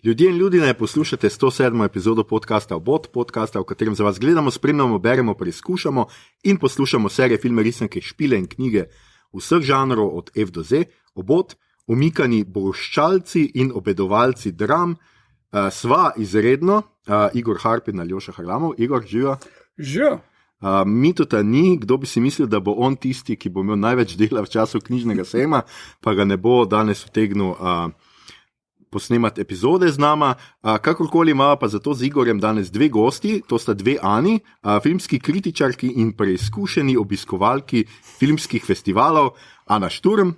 Ljudje in ljudje, poslušate 107. epizodo podcasta Obot, podcasta, v katerem za vas gledamo, spremljamo, beremo, preizkušamo in poslušamo serije, filme, risanke, špile in knjige vseh žanrov od F do Z. Obot, umikani boščalci in obedovalci dram, sva izredno, Igor Harp in Aljoša Harlamov. Igor, živa? Živa. Mitota ni, kdo bi si mislil, da bo on tisti, ki bo imel največ dela v času knjižnega sejma, pa ga ne bo danes utegnil posnemati epizode z nama. Kakorkoli ima pa zato z Igorjem danes dve gosti, to sta dve Ani, filmski kritičarki in preizkušeni obiskovalki filmskih festivalov. Ana Šturm.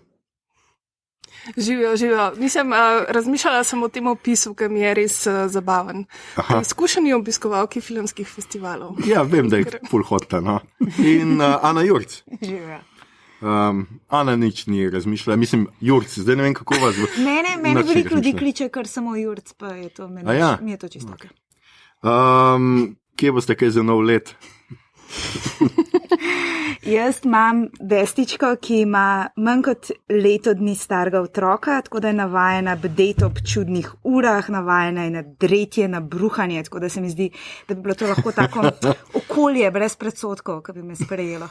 Živijo. Nisem razmišljala sem o tem opisu, ki mi je res zabaven. Preizkušeni obiskovalki filmskih festivalov. Ja, vem, da je ful hotla, no. In Ana Jurc. Živijo. Ana nič ni razmišljala, mislim, Jurc, zdaj ne vem, kako vas bo. Mene veliko ljudi kliče, kar samo Jurc, pa je to meni. Ja? Mi je to čisto. Kje boste kaj za nov let? Jaz imam vestičko, ki ima manj kot leto dni starega otroka, tako da je navajena bdeti ob čudnih urah, navajena je na dretje, na bruhanje, tako da se mi zdi, da bi bilo to lahko tako okolje brez predsodkov, ki bi me sprejelo.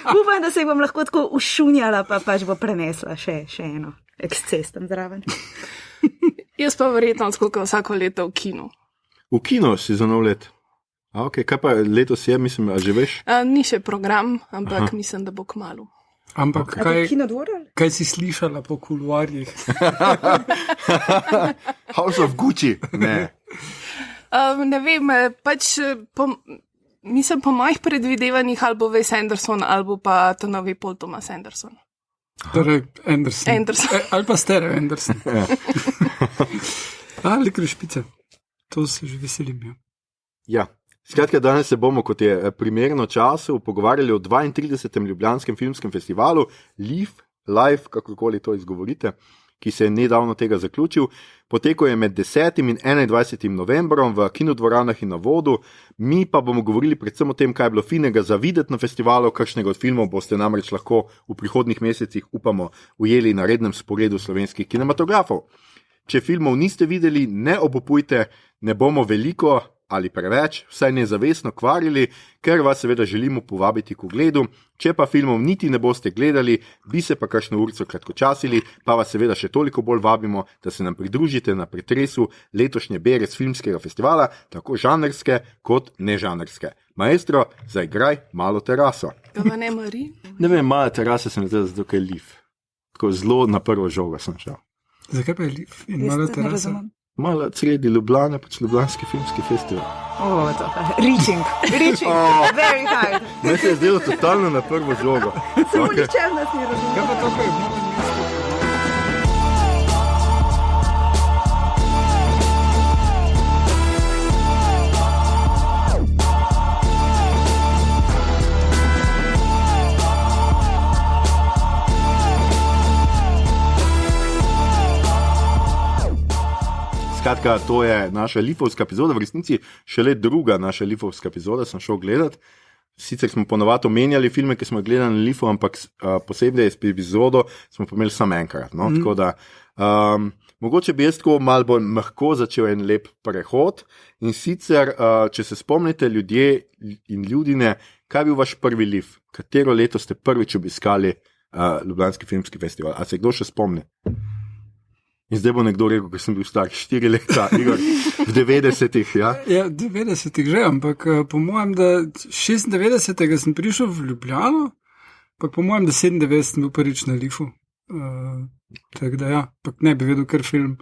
Upam, da se bom lahko tako ušunjala, pa pač bo prenesla še eno eksces tam zraven. Jaz pa verjetno skoliko vsako leto v kinu. V kino si za nov let? Okay, kaj pa letos je, mislim, a že veš? Ni še program, ampak mislim, da bo kmalu. Ampak kaj si slišala po kuluarjih? House of Gucci? Ne. Ne vem, pač mislim po mojih predvidevanjih ali bo Wes Anderson ali pa to novi Paul Thomas Anderson. Torej Anderson. Ali pa Stereo Anderson. Ali krešpice. To se že veselim. Ja. Skratka, danes se bomo, kot je primerno času, pogovarjali o 32. Ljubljanskem filmskem festivalu, Live, kakorkoli to izgovorite, ki se je nedavno tega zaključil. Potekal je med 10. in 21. novembrom v kinodvoranah in na Vodu. Mi pa bomo govorili predvsem o tem, kaj je bilo finega za videti na festivalu, kakšnega od filmov boste namreč lahko v prihodnjih mesecih, upamo, ujeli na rednem sporedu slovenskih kinematografov. Če filmov niste videli, ne obupujte, ne bomo veliko ali preveč, vsaj nezavestno kvarili, ker vas seveda želimo povabiti k ogledu. Če pa filmov niti ne boste gledali, bi se pa kakšno urico kratkočasili, pa vas seveda še toliko bolj vabimo, da se nam pridružite na pretresu letošnje Berez filmskega festivala, tako žanrske kot nežanrske. Maestro, zaigraj malo teraso. Ne, Mari? Ne vem, mala terasa se mi zdi, zato je Liv. Tako zelo na prvo žogo sem šel. Zakaj pa je Liv in mala terasa? Malo sredi Ljubljane, pač Ljubljanski filmski festival. To pa reaching, very hard. Me se je zdelo totalno na prvo žogo. Samo ničem nas ni razumel. Kaj pa to, kaj je v novem mestu? Skratka, to je naša lifovska epizoda, v resnici šele druga naša lifovska epizoda, sem šel gledat. Sicer smo ponovadi omenjali filme, ki smo gledali na Lifu, ampak posebej epizodo smo pomeli samo enkrat. No? Tako da, mogoče bi jaz tako malo bolj mehko začel en lep prehod. In sicer, če se spomnite ljudje in ljudine, kaj je bil vaš prvi Lif? Katero leto ste prvič obiskali Ljubljanski filmski festival? A se kdo še spomni? In zdaj bo nekdo rekel, ker sem bil star 4 leta, Igor, v 90-ih, ja? Ja, v 90-ih že, ampak po mojem, da 96. sem prišel v Ljubljano, pa po mojem, da 97 sem bil prvič na Lifu. Tako da ja, pak ne bi vedel, ker film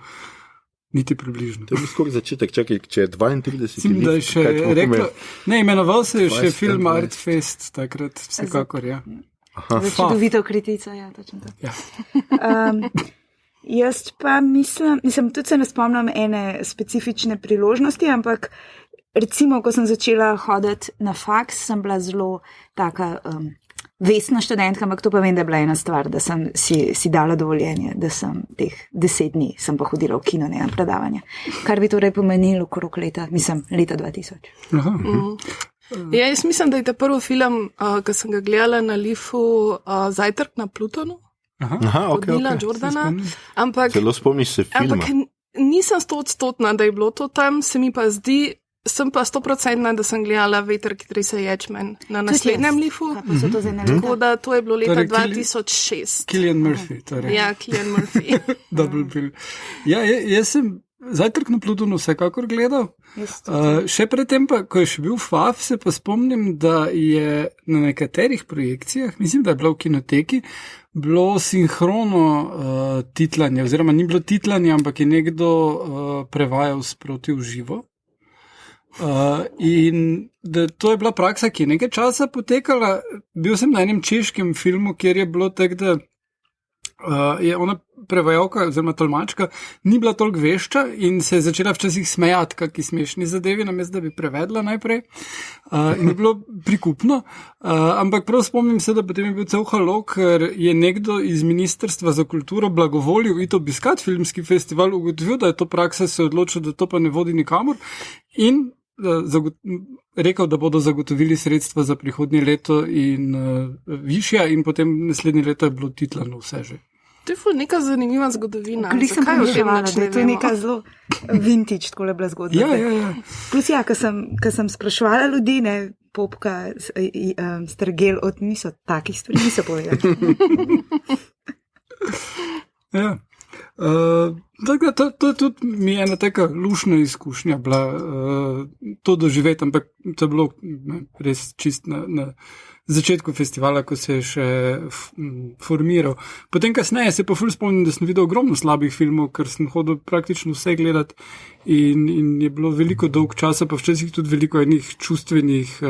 niti približno. To je bil skoraj začetek, čakaj, če je 32 Sim, Lif, da je še reklo, ne, imenoval se je še film 20. Artfest, takrat vsekakor, ja. Čudovito kritica, ja, točno to. Ja. Jaz pa mislim, tudi se ne spomnim ene specifične priložnosti, ampak recimo, ko sem začela hoditi na faks, sem bila zelo taka vestna študentka, ampak to pa vem, da je bila ena stvar, da sem si dala dovoljenje, da sem teh 10 dni sem pa hodila v kino, ne na predavanje. Kar bi torej pomenilo okrog leta 2000. Aha. Ja, jaz mislim, da je ta prvi film, ki sem ga gledala na Lifu, Zajtrk na Plutonu. Aha, od Nila Jordana. Ampak, celo spomniš se filma. Ampak nisem 100% da je bilo to tam, se mi pa zdi, sem pa 100% da sem gledala Veter, ki trese ječmen na naslednjem lifu. Tako da to je bilo leta 2006. Cillian Murphy. Torej. Ja, Cillian Murphy. Double bill. Ja, jaz sem Zajtrk na Plutonu vsekakor gledal. Še predtem pa, ko je še bil FAF, se pa spomnim, da je na nekaterih projekcijah, mislim, da je bilo v kinoteki, bilo sinhrono titlanje, oziroma ni bilo titlanje, ampak je nekdo prevajal sproti v živo. In da to je bila praksa, ki je nekaj časa potekala. Bil sem na enem češkem filmu, kjer je bilo tako, da je ona prevajalka oziroma tolmačka ni bila toliko vešča in se je začela včasih smejati kaki smešni zadevi, namesto da bi prevedla najprej. In je bilo prikupno, ampak prav spomnim se, da potem je bil cel halo, ker je nekdo iz Ministrstva za kulturo blagovolil iti obiskat filmski festival, ugotovil, da je to praksa, se odločil, da to pa ne vodi nikamor in rekel, da bodo zagotovili sredstva za prihodnje leto in višja in potem naslednje leto je bilo titlano vse že. To je neka zanimiva zgodovina. Nisem pomišljala, da je to neka zelo vintage, tako je bila zgodba. Ja. Plus ko sem spraševala ljudi, ne, Popka, Strgel, niso takih stvari, niso povedali. Ja. To tudi mi je ena taka lušna izkušnja bila to doživeti, ampak to je bilo res čist na začetku festivala, ko se je še formiral. Potem kasneje se pa ful spomnim, da sem videl ogromno slabih filmov, ker sem hodil praktično vse gledati in je bilo veliko dolg časa, pa včasih tudi veliko enih čustvenih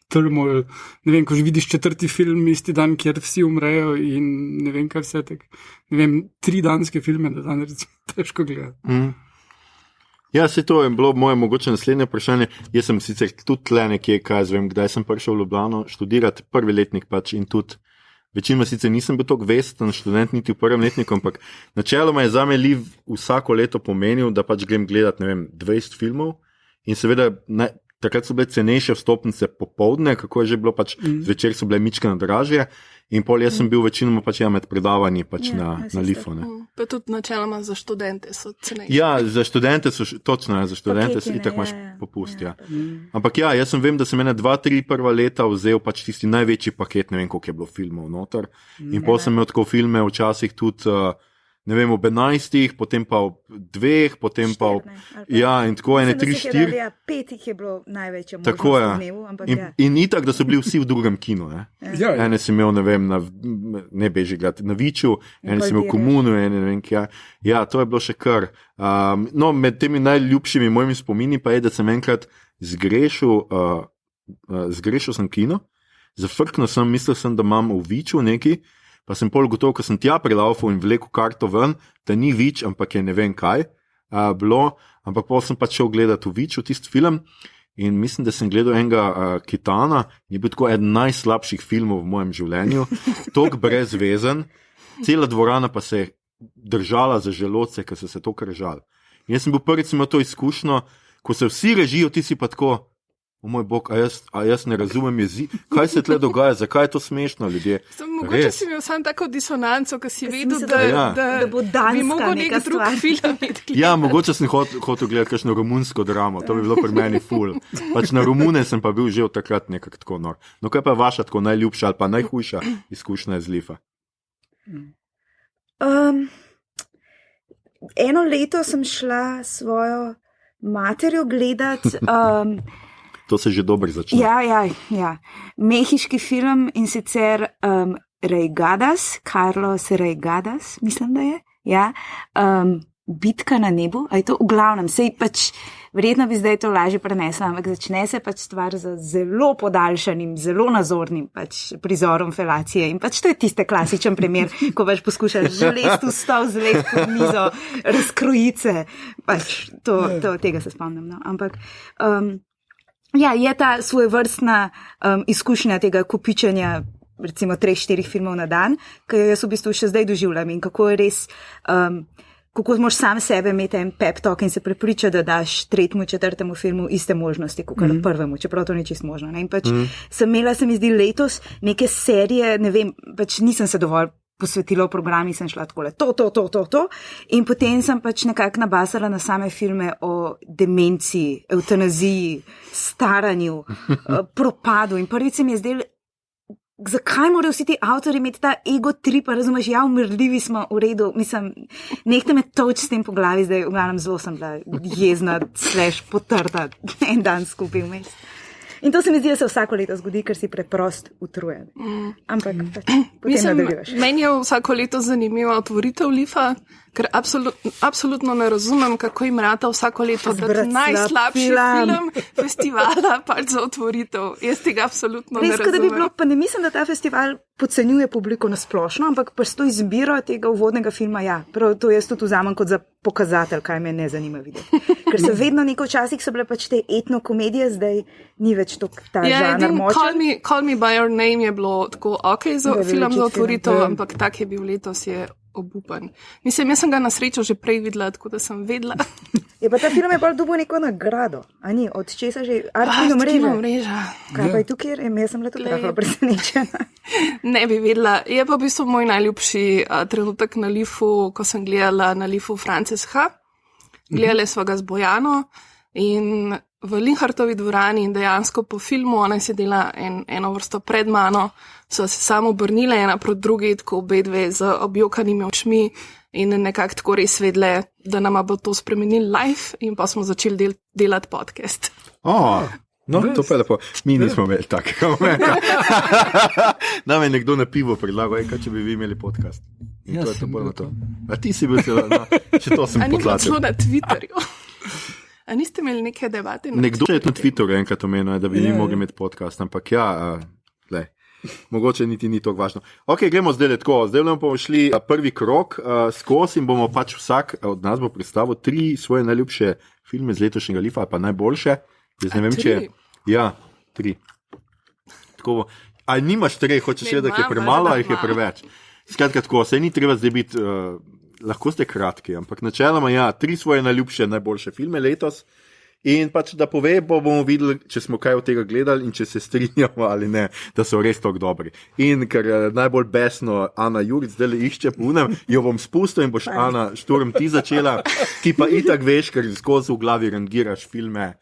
turmoil. Ne vem, ko že vidiš 4. film isti dan, kjer vsi umrejo in ne vem, kaj vse tak. Ne vem, 3 danske filme, da dan recimo težko gledati. Ja, se to je bilo moje mogoče naslednje vprašanje. Jaz sem sicer tudi tle nekje, kdaj sem prišel v Ljubljano študirati, prvi letnik pač in tudi večinoma sicer nisem bil tako vesten študent niti v prvem letniku, ampak načeloma je zame Liv vsako leto pomenil, da pač grem gledati, ne vem, 20 filmov in seveda takrat so bile cenejše vstopnice popoldne, kako je že bilo, pač zvečer so bile mičkeno dražje in pol jaz sem bil večinoma pač med predavanji pač na Lifu. Pa tudi načeloma za študente so cenejše. Ja, za študente so, točno, za študente so itak imaš popust, ja. Ampak ja, jaz sem vem, da sem 2-3 prva leta vzel pač tisti največji paket, ne vem, koliko je bilo filmov noter in pol sem imel tako filme včasih tudi ne vem, ob 11, potem pa ob 2, potem pa ob... Ja, in tako 3-4. 5 je bilo največje možnost tako, ja. v dnevu, ampak in itak, da so bili vsi v drugem kinu, ne. Ja. Ene si imel, ne vem, ne beži gledati, na Viču, ene si imel v Komunu, ene ne vem, kja. Ja, to je bilo še kar. No, med temi najljubšimi mojimi spomini pa je, da sem enkrat zgrešil sem kino, zafrknil sem, mislil sem, da imam v Viču neki, pa sem pol gotov, ko sem tja prilaufal in vlekel karto ven, da ni Vič, ampak je ne vem kaj bilo, ampak pol sem pač šel gledati v Viču tisti film in mislim, da sem gledal enega Kitana, je bil tako eden najslabših filmov v mojem življenju, tok brezvezen, cela dvorana pa se je držala za želodce, ker so se to kržali. In jaz sem bil prvič imel to izkušnjo, ko se vsi režijo, ti si pa tako, o moj bog, a jaz ne razumem jezik, kaj se tle dogaja, zakaj je to smešno, ljudje? Mogoče si imel samo tako disonanco, ko si vedel, da bo bi mogel nek drug film gledati. Ja, mogoče sem hotel gledati kakšno romunsko dramo, to bi bilo pri meni ful. Pač na Romune sem pa bil že od takrat nekako tako nor. No, kaj pa je vaša tako najljubša ali pa najhujša izkušnja iz Lifa? Eno leto sem šla svojo materjo gledati To se že dobro začne. Ja. Mehiški film in sicer Reigadas, Carlos Reigadas, mislim, da je. Ja. Bitka na nebu, a je to v glavnem, sej pač verjetno bi zdaj to lažje prenesla, ampak začne se pač stvar z zelo podaljšanim, zelo nazornim pač prizorom felacije in pač to je tiste klasičen primer, ko pač poskušaš želest v stol, zlest pod mizo, razkrojice, pač tega se spomnim, no, ampak ja, je ta svojevrstna izkušnja tega kopičenja recimo 3-4 filmov na dan, ki jo jaz v bistvu še zdaj doživljam in kako je res, kako moraš sam sebe imeti en pep talk in se prepričati, da daš 3., 4. filmu iste možnosti, kot prvemu, čeprav to ni čisto možno. Ne? In pač sem imela, se mi zdi, letos neke serije, ne vem, pač nisem se dovolj posvetila v programi, sem šla takole, to. In potem sem pač nekako nabasala na same filme o demenciji, eutanaziji, staranju, propadu. In prvič se mi je zdelo, zakaj morajo vsi ti avtori imeti ta ego trip, pa razumeš, ja, umrljivi smo, v redu, mislim, nekaj me toč s tem po glavi, zdaj v glavnem zelo sem bila jezna, potrta en dan skupaj vmes. In to se mi zdi, da se vsako leto zgodi, ker si preprost utrujen. Ampak potem nadaljuješ. Meni je vsako leto zanimiva otvoritev Lifa, ker absolutno ne razumem, kako jim rata vsako leto dati najslabši film festivala pač za otvoritev. Jaz tega absolutno ne razumem. Da bi bilo, pa ne mislim, da ta festival podcenjuje publiko na splošno, ampak pač to izbiro tega uvodnega filma, ja, prav to jaz tudi vzamem kot za pokazatelj, kaj me ne zanima videti. Ker so vedno neko včasih so bile pač te etnokomedije, zdaj ni več ta žanr močen. Call Me By Your Name je bilo tako za film za otvoritev, ampak tak je bil letos, je obupan. Mislim, jaz sem ga na srečo že prej videla, tako da sem vedela. Je pa ta film je bolj dobil neko nagrado, a ni? Od česa že? Art Kino mreža. Kaj pa je tukaj? Jaz sem bila tudi rahlo presenečena. Ne bi vedela. Je pa v bistvu moj najljubši trenutek na Lifu, ko sem gledala na Lifu Frances H. Gledali sva ga z Bojano in v Linhartovi dvorani in dejansko po filmu, ona je sedela eno vrsto pred mano, so se samo obrnile ena proti drugi, tako obe dve z objokanimi očmi in nekako tako res vedle, da nama bo to spremenil live in pa smo začeli delati podcast. No, to pa je lepo. Mi nismo imeli takega momenta. Nam je nekdo na pivo predlagal, kaj če bi vi imeli podcast. Ja, to je to. A ti si bil celo, če to sem potlačil. A ni bilo celo na Twitterju? A niste imeli neke debate? Nekdo je na Twitterju enkrat omenil, da bi vi mogli imeti podcast, ampak ja, mogoče niti ni to važno. Ok, gremo zdaj tako. Zdaj bomo šli prvi krog skozi in bomo pač vsak od nas bo predstavil 3 svoje najljubše filme z letošnjega Lifa, ali pa najboljše. Jaz ne vem, če je. Ja, 3. Tako bo. Ali nimaš 3, hočeš reči, da je premalo, ali jih je preveč? Skratka tako, se ni treba zdaj biti, lahko ste kratki, ampak načeloma ja, 3 svoje najljubše, najboljše filme letos. In pač da pove, bomo videli, če smo kaj od tega gledali in če se strinjamo ali ne, da so res tako dobri. In ker najbolj besno Ana Juric zdaj išče po unem, jo bom spustil in boš Ana Šturm ti začela, ki pa itak veš, ker skozi v glavi rangiraš filme.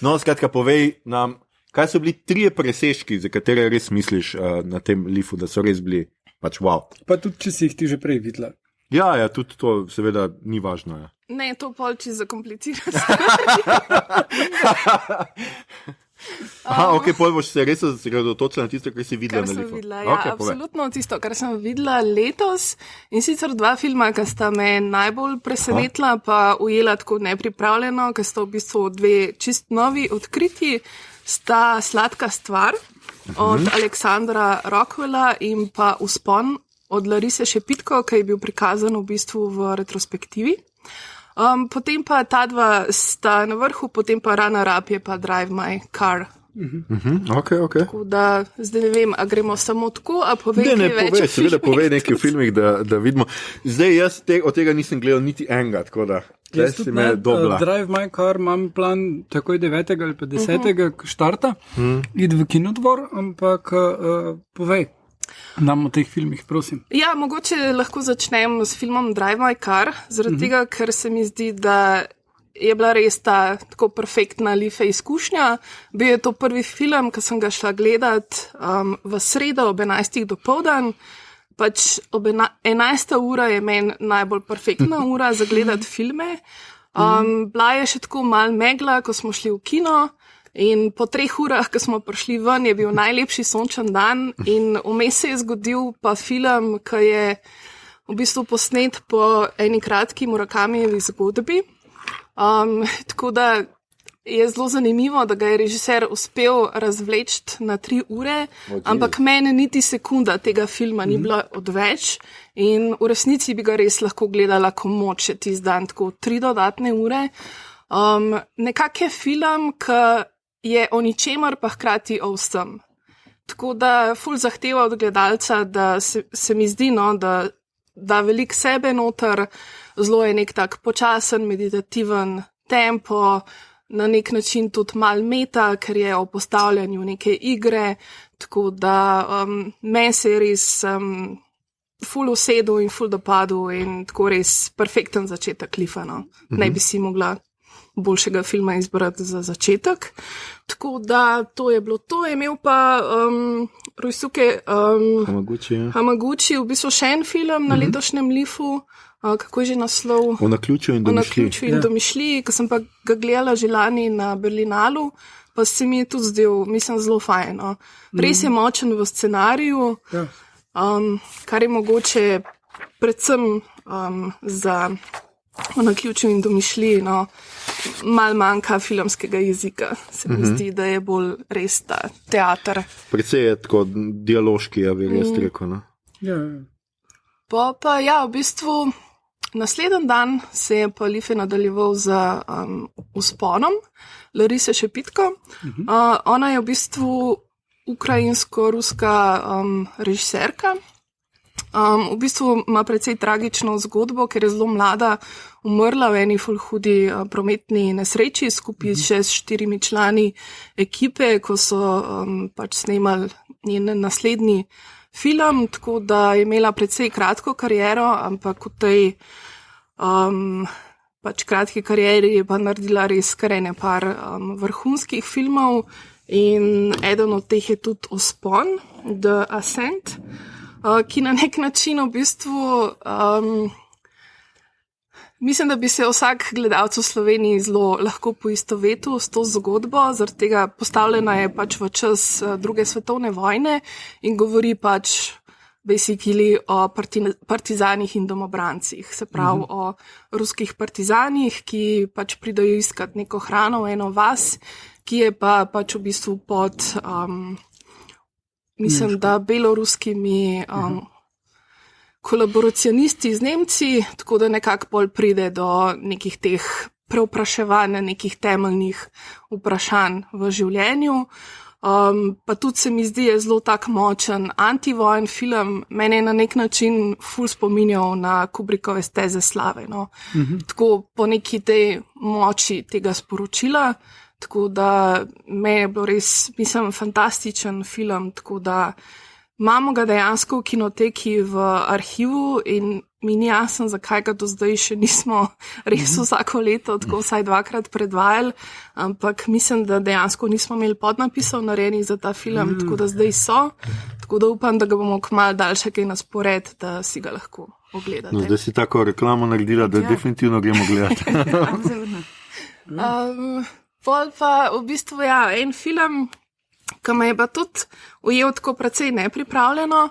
No, skratka, povej nam, kaj so bili 3 presežki, za katere res misliš na tem Lifu, da so res bili pač wow. Pa tudi, če si jih ti že prej videla. Ja, tudi to seveda ni važno. Ja. Ne, to polči za kompliciranost. Ok, pol boš se res osredotočila na tisto, kar si videla na Lifu. Videla, ja, okay, absolutno tisto, kar sem videla letos. In sicer 2 filma, ki sta me najbolj presenetila, pa ujela tako nepripravljeno, ker sta v bistvu 2 čist novi odkriti, sta Sladka stvar od Aleksandra Rockwella in pa Vzpon od Larise Šepitko, ki je bil prikazan v bistvu v retrospektivi. Potem pa ta 2 sta na vrhu, potem pa runner-up je pa Drive My Car. Ok. Tako da zdaj ne vem, a gremo samo tako, a povej kaj več o filmih. Seveda povej nekaj o filmih, da vidimo. Zdaj jaz od tega nisem gledal niti enega, tako da jaz tudi ne, Drive My Car imam plan takoj 9. ali pa 10. štarta, id v kinodvor, ampak povej. Nam o teh filmih, prosim. Ja, mogoče lahko začnem s filmom Drive My Car, zaradi tega, ker se mi zdi, da je bila res ta tako perfektna Life izkušnja. Bil je to prvi film, ki sem ga šla gledat v sredo ob 11. dopoldan. Pač ob 11. ura je meni najbolj perfektna ura za gledati filme. Bila je še tako mal megla, ko smo šli v kino. In po 3 urah, ko smo prišli ven, je bil najlepši sončen dan in vmes se je zgodil pa film, ki je v bistvu posnet po eni kratki Murakamijevi zgodbi. Tako da je zelo zanimivo, da ga je režiser uspel razvleči na 3 ure, ampak meni niti sekunda tega filma ni bila odveč in v resnici bi ga res lahko gledala komoč tisti dan, tako 3 dodatne ure. Nekak je film, ki je o ničemer pa hkrati o vsem. Tako da ful zahteva od gledalca, da se mi zdi, da velik sebe noter, zelo je nek tak počasen, meditativen tempo, na nek način tudi mal meta, ker je o postavljanju neke igre, tako da meni se je res ful usedel in ful dopadel in tako res perfekten začetek Lifa. No. Ne bi si mogla boljšega filma izbrati za začetek. Tako da to je bilo to. Je imel pa Ryusuke Hamaguchi v bistvu še en film na letošnjem Lifu. Kako je že naslov? O naključju in domišljiji, ko sem pa ga gledala že lani na Berlinalu, pa se mi je tudi zdel, mislim, zelo fajn. No. Res je močen v scenariju, kar je mogoče predvsem za o naključju in domišljiji, no, mal manjka filmskega jezika. Se mi zdi, da je bolj res ta teater. Predvsej je tako dialoški, ja bi res rekel. No? Pa ja, v bistvu naslednji dan se je pa Life nadaljeval z Vzponom, Larise Šepitko. Ona je v bistvu ukrajinsko-ruska režiserka. V bistvu ima precej tragično zgodbo, ker je zelo mlada umrla v eni ful hudi prometni nesreči skupaj še s 4 člani ekipe, ko so pač snemali njen naslednji film, tako da je imela precej kratko kariero, ampak v tej pač kratki karieri je pa naredila res kar ene par vrhunskih filmov in eden od teh je tudi Vzpon, The Ascent, ki na nek način v bistvu mislim, da bi se vsak gledalec v Sloveniji zelo lahko poistovetil s to zgodbo, zaradi tega postavljena je pač v čas druge svetovne vojne in govori pač basically o partizanih in domobrancih, se pravi o ruskih partizanih, ki pač pridajo iskat neko hrano v eno vas, ki je pa pač v bistvu pod mislim, da beloruskimi kolaboracionisti z Nemci, tako da nekako bolj pride do nekih teh preopraševanj, nekih temeljnih vprašanj v življenju. Pa tudi se mi zdi, je zelo tak močen antivojen film, mene je na nek način ful spominjal na Kubrickove Steze slave. No. Tako po neki tej moči tega sporočila. Tako da me je bilo res, mislim, fantastičen film, tako da imamo ga dejansko v kinoteki v arhivu in mi ni jasno, zakaj ga do zdaj še nismo res vsako leto, tako vsaj 2-krat predvajali, ampak mislim, da dejansko nismo imeli podnapisov narejenih za ta film, tako da zdaj so, tako da upam, da ga bomo kmalu dali še kaj na spored, da si ga lahko ogledate. No, zdaj si tako reklamo naredila, da definitivno gremo gledati. Absolutno. Pol pa v bistvu ja, en film, ki me je pa tudi ujel tako precej nepripravljeno,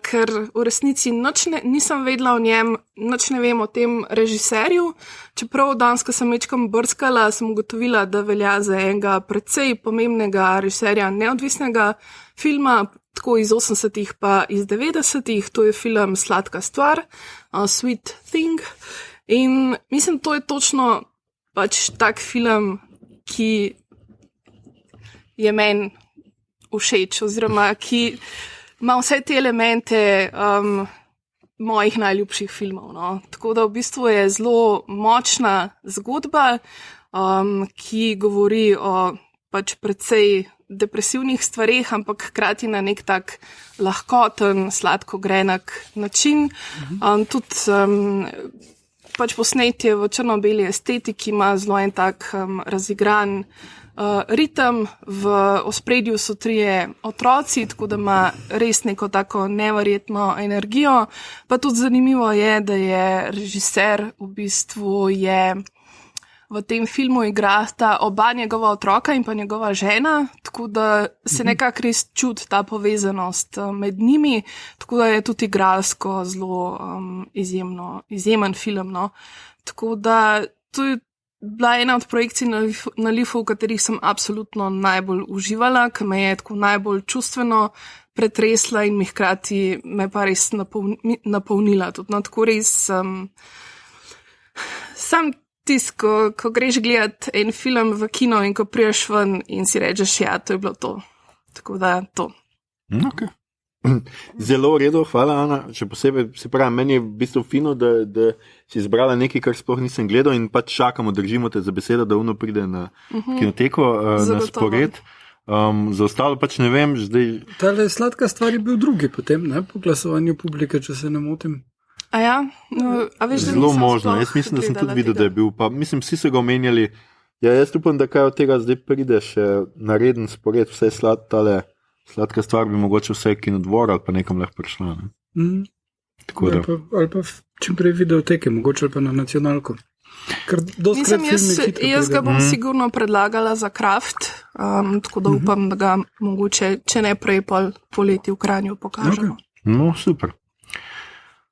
ker v resnici nisem vedela o njem, nič ne vem o tem režiserju, čeprav danes, ko sem večkrat brskala, sem ugotovila, da velja za enega precej pomembnega režiserja neodvisnega filma, tako iz 80-ih pa iz 90-ih, to je film Sladka stvar, Sweet Thing, in mislim, to je točno pač tak film, ki je meni všeč, oziroma ki ima vse te elemente mojih najljubših filmov. No. Tako da v bistvu je zelo močna zgodba, ki govori o pač precej depresivnih stvareh, ampak hkrati na nek tak lahkoten, sladko-grenak način. Tudi pač posnetje v črno-beli estetiki ima zelo en tak razigran ritem, v ospredju so 3 otroci, tako da ima res neko tako neverjetno energijo. Pa tudi zanimivo je, da je režiser v bistvu je v tem filmu igrata oba njegova otroka in pa njegova žena, tako da se nekako res čuti ta povezanost med njimi, tako da je tudi igralsko zelo izjemen film. No. Tako da to je bila ena od projekcij na Lifu, v katerih sem absolutno najbolj uživala, ki me je tako najbolj čustveno pretresla in mi hkrati me pa res napolnila. Tudi, no, tako res sam ko greš gledati en film v kino in ko priješ ven in si rečeš, ja, to je bilo to. Tako da to. Okay. Zelo v redu, hvala Ana. Še posebej, se pravi, meni je v bistvu fino, da si izbrala nekaj, kar sploh nisem gledal in pač čakamo, držimo te za besedo, da ono pride na kinoteko, na spored. Za ostalo pač ne vem, zdaj. Tale sladka stvar je bil drugi potem, ne, po glasovanju publike, če se ne motim. A ja, a veš, da Zelo možno, jaz mislim, da sem tudi videl, da je bil, pa mislim, vsi so ga omenjali. Ja, jaz upam, da kaj od tega zdaj pride še nareden spored, vse sladka stvar bi mogoče vse kinodvor ali pa nekam lahko prišla. Ne? Tako da. Ali pa čim prej videoteke, mogoče ali pa na nacionalko. Mislim, jaz ga bom sigurno predlagala za Kraft, tako da upam, da ga mogoče, če ne prej poleti v Kranju pokažemo. Okay. No, super.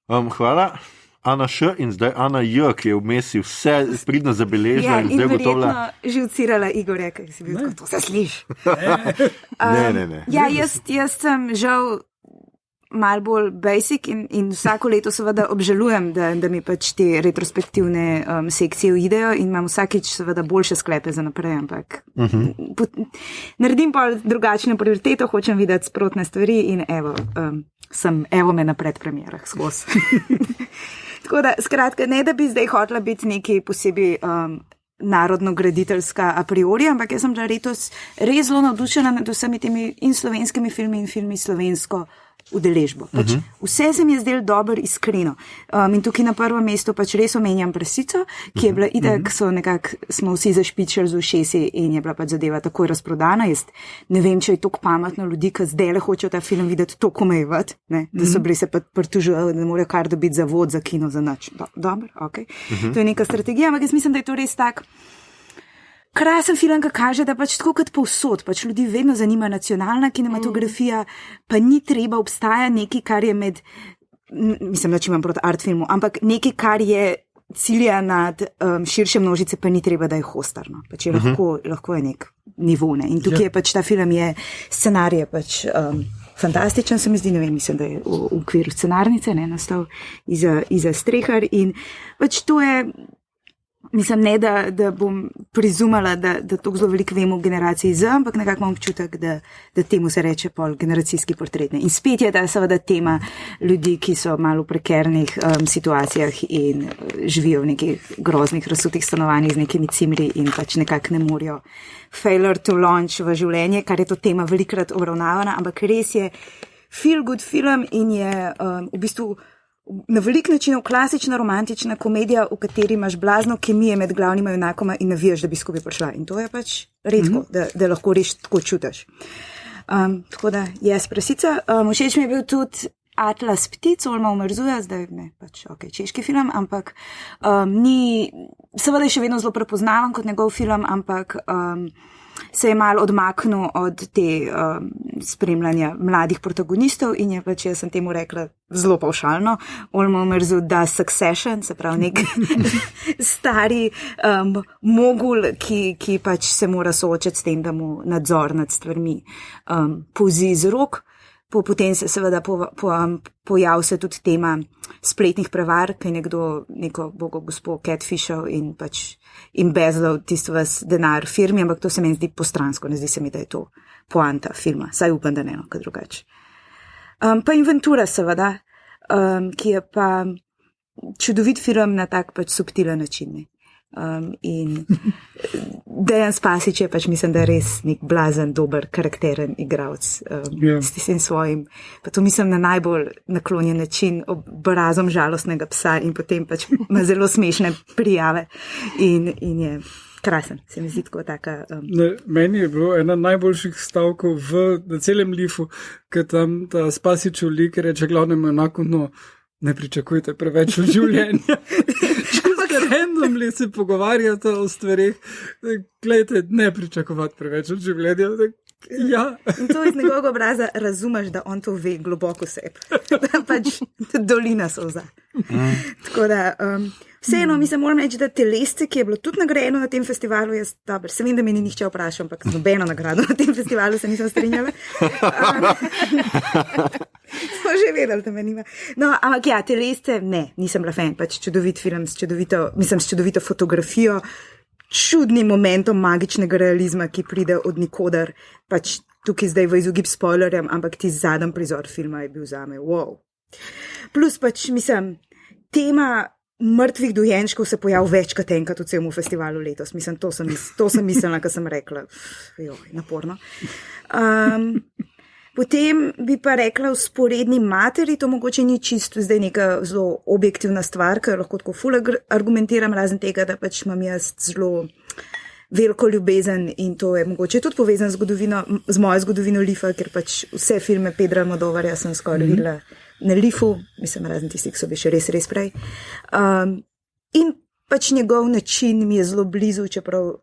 Hvala. Ana Š in zdaj Ana J, ki je vmes vse pridno zabeležila in zdaj gotovila. Ja, in verjetno živcirala Igorja, ker si bil, to se sliši. Ne. Ja, jaz sem žal mal bolj basic in vsako leto seveda obžalujem, da mi pač te retrospektivne sekcije uidejo in imam vsakič seveda boljše sklepe za naprej, ampak naredim pa drugačne prioritete, hočem videti sprotne stvari in evo me na predpremierah skozi. Tako da, skratka, ne da bi zdaj hotela biti neki posebej narodno-graditeljska a priori, ampak jaz sem bila letos res zelo navdušena nad vsemi temi in slovenskimi filmi in filmi slovensko udeležbo. Pač vse se mi je zdelo dobro iskreno. In tukaj na prvo mesto pač res omenjam Prasico, ki je bila itak, smo vsi zašpičali z ušesi in je bila pač zadeva takoj razprodana. Jaz ne vem, če je toliko pametno ljudi, ki zdaj le hočejo ta film videti toliko omejevati, da so bili se pa pritužili, da ne morejo kar dobiti zavod za kino za nič. Dobro, ok. To je neka strategija, ampak jaz mislim, da je to res tak krasen film, ki kaže, da pač tako kot povsod, pač ljudi vedno zanima nacionalna kinematografija, pa ni treba obstaja nekaj, kar je med, mislim, da če imam proti art filmu, ampak nekaj, kar je cilja nad širše množice, pa ni treba, da je hostarno. Pač je lahko je nek nivo, ne. In tukaj je pač ta film je, scenarij je pač fantastičen, se mi zdi, ne vem, mislim, da je v okviru scenarnice, ne, nastal iza strehar in pač to je. Mislim, ne, da bom prizumala, da toliko zelo veliko vemo o generaciji Z, ampak nekako imam občutek, da temu se reče pol generacijski portret. In spet je ta seveda tema ljudi, ki so malo v prekernih situacijah in živijo v nekih groznih razsutih stanovanjih z nekimi cimri in pač nekako ne morejo failure to launch v življenje, kar je to tema velikrat obravnavana, ampak res je feel good film in je v bistvu na velik način klasična romantična komedija, v kateri imaš blazno kemije med glavnima junakoma in navijaš, da bi skupaj prišla. In to je pač redko, da lahko res tako čutiš. Tako da, jaz Prasica. Všeč mi je bil tudi Atlas ptic, Olma umrzuja, zdaj ne, pač ok, češki film, ampak ni, seveda je še vedno zelo prepoznavan kot njegov film, ampak se je malo odmaknil od te spremljanja mladih protagonistov in je pač, jaz sem temu rekla zelo pavšalno, Olma umrzu da Succession, se pravi nek stari mogul, ki pač se mora soočati s tem, da mu nadzor nad stvarmi povzi z rok. Potem se seveda pojav se tudi tema spletnih prevar, ki je neko bogo gospo catfishal in pač embezzlal tisto vas denar firmi, ampak to se meni zdi postransko, ne zdi se mi, da je to poanta filma, saj upam, da ne, no, kaj drugače. Pa Inventura seveda, ki je pa čudovit film na tak pač subtilen način. In Dejan Spasić je pač, mislim, da je res nek blazen, dober, karakteren igralec s tistim svojim, pa to mislim na najbolj naklonjen način, obrazom žalostnega psa in potem pač ima zelo smešne prijave in je krasen, se mi zdi tako taka. Meni je bilo ena najboljših stavkov na celem Lifu, ker tam ta Spasićev lik reče glavnemu enako, no, ne pričakujte preveč od življenja. Randomly se pogovarjate o stvarih, glejte, ne pričakovati preveč od življenja. Ja. In to iz njegovega obraza razumeš, da on to ve globoko sebe. Pač dolina solza. Tako da, vseeno, mislim, moram reči, da Telesce, ki je bilo tudi nagrajeno na tem festivalu, jaz dobro, se vem, da mi ni nihče vprašal, ampak nobeno nagrado na tem festivalu se nisem strinjala. Smo že vedeli, da me nima. No, ampak ja, Telesce, ne, nisem bila fan, pač čudovit film s čudovito fotografijo, čudnim momentom magičnega realizma, ki pride od nikoder, pač tukaj zdaj v izogib spoilerjem, ampak ti zadnji prizor filma je bil zame, wow. Plus pač, mislim, tema mrtvih dojenčkov se pojavil večkrat enkrat v celem festivalu letos. Mislim, to sem mislila, ko sem rekla. Naporno. Potem bi pa rekla vzporedni materi, to mogoče ni čisto zdaj neka zelo objektivna stvar, ker lahko tako ful argumentiram, razen tega, da pač imam jaz zelo veliko ljubezen in to je mogoče tudi povezano z mojo zgodovino Lifa, ker pač vse filme Pedra Almodovarja sem skoraj videla na Lifu, mislim, razen tisti, ki so bi še res prej. In pač njegov način mi je zelo blizu, čeprav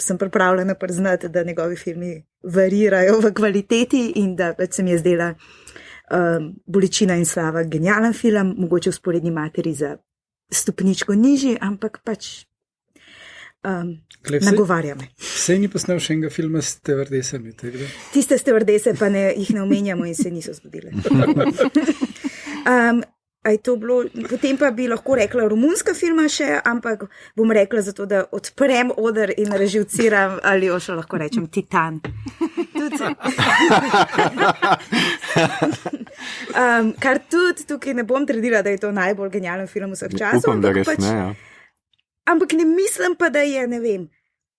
sem pripravljena priznati, da njegovi filmi varirajo v kvaliteti in da pač se mi je zdela Bolečina in slava genijalen film, mogoče vzporedni materi za stopničko nižji, ampak pač nagovarja me. Sej ni posnel še enega filma s stevardesami, tako? Tiste stevardese pa jih ne omenjamo in se niso zgodile. Potem pa bi lahko rekla romunska filma še, ampak bom rekla zato, da odprem oder in reživciram, ali jo še lahko rečem Titan. Kar tudi tukaj ne bom trdila, da je to najbolj genijalen film vseh časov. Upam, da res ne, ja. Ampak ne mislim pa, da je, ne vem,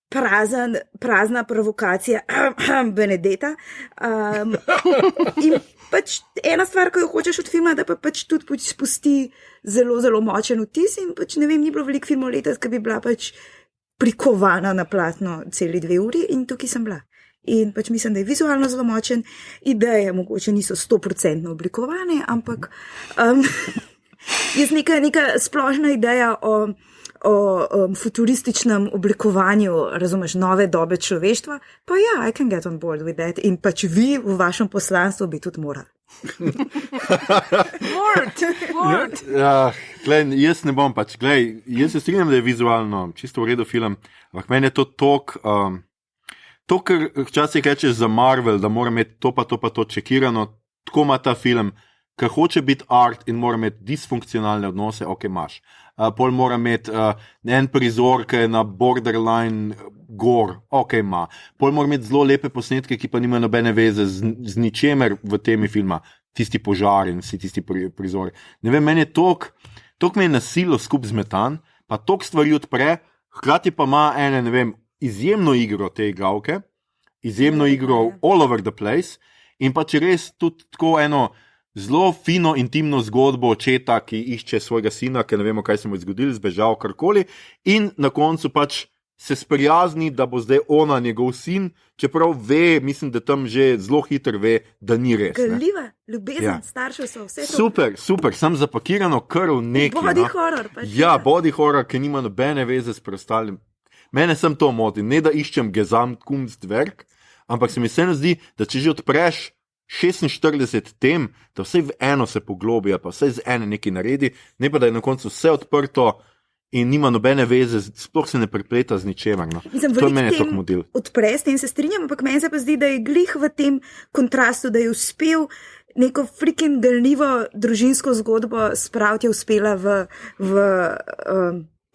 prazna provokacija Benedetta. In pač ena stvar, ko jo hočeš od filma, da pa pač tudi spusti zelo, zelo močen vtis in pač ne vem, ni bilo veliko filmov letos, ki bi bila pač prikovana na platno celi 2 uri in tukaj sem bila. In pač mislim, da je vizualno zelo močen, ideje mogoče niso 100% oblikovane, ampak je neka splošna ideja o futurističnem oblikovanju, razumeš, nove dobe človeštva, pa ja, I can get on board with that in pač vi v vašem poslanstvu bi tudi morali. Word. Ja, jaz ne bom pač, jaz se strinjam, da je vizualno čisto v redu film, ampak meni je to to, kar včasih rečeš za Marvel, da mora imeti to pa to čekirano, tako ima ta film, ker hoče biti art in mora imeti disfunkcionalne odnose, ok, imaš. Pol mora imeti en prizor, ki je na borderline gor, ok, ima. Pol mora imeti zelo lepe posnetke, ki pa nimajo nobene veze z ničemer v temi filma, tisti požar in vsi tisti prizori. Ne vem, meni je tok me je nasilo skup zmetan, pa tok stvari odpre, hkrati pa ima ene, ne vem, izjemno igro te igralke, izjemno igro all over the place in pa če res tudi tako eno zelo fino, intimno zgodbo očeta, ki išče svojega sina, ker ne vemo, kaj se mu je zgodilo, zbežal karkoli in na koncu pač se sprijazni, da bo zdaj ona njegov sin, čeprav ve, mislim, da tam že zelo hitro ve, da ni res. Grljiva, ljubezen, staršev so vse to. Super, sem zapakirano krv nekaj. Body horror pač. Ja, body horror, ki nima nobene veze s preostalim. Mene sem to moti, ne da iščem Gesamtkunstwerk, ampak se mi vseeno zdi, da če že odpreš 46 tem, da vse v eno se poglobijo, pa vse z ene nekaj naredi, ne pa da je na koncu vse odprto in nima nobene veze, sploh se ne prepleta z ničemer. No. To je meni tok model. Odpre, s tem se strinjam, ampak meni se pa zdi, da je glih v tem kontrastu, da je uspel neko freaking galnivo družinsko zgodbo spraviti, je uspela v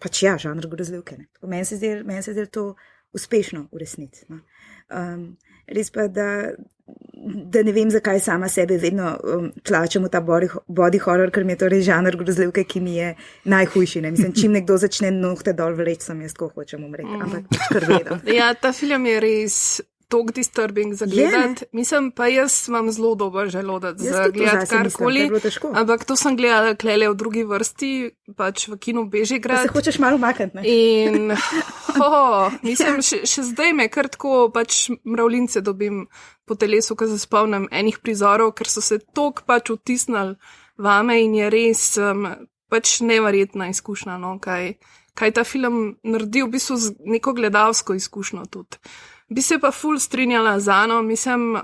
pač ja, žanr grozljivke. Meni se zdi to uspešno v resnici. No. Res pa, da ne vem, zakaj sama sebe vedno tlačem v ta body horror, ker mi je to res žanr grozljivke, ki mi je najhujši. Ne? Mislim, čim nekdo začne nohte dol vleč, sem jaz, ko hočem umreti. Ampak kar gledam. Ja, ta film je res tok disturbing za gledati. Mislim, pa jaz imam zelo dober želodec za gledati karkoli. Ampak to sem gledala klele v drugi vrsti, pač v kinu Bežigrad. Pa se hočeš malo makniti, ne? In mislim, še zdaj me kar tako pač mravljince dobim po telesu, ko se spomnim enih prizorov, ker so se tok pač vtisnili vame in je res pač neverjetna izkušnja, no, kaj ta film naredi v bistvu z neko gledalsko izkušnjo tudi. Bi se pa ful strinjala z Ano, mislim,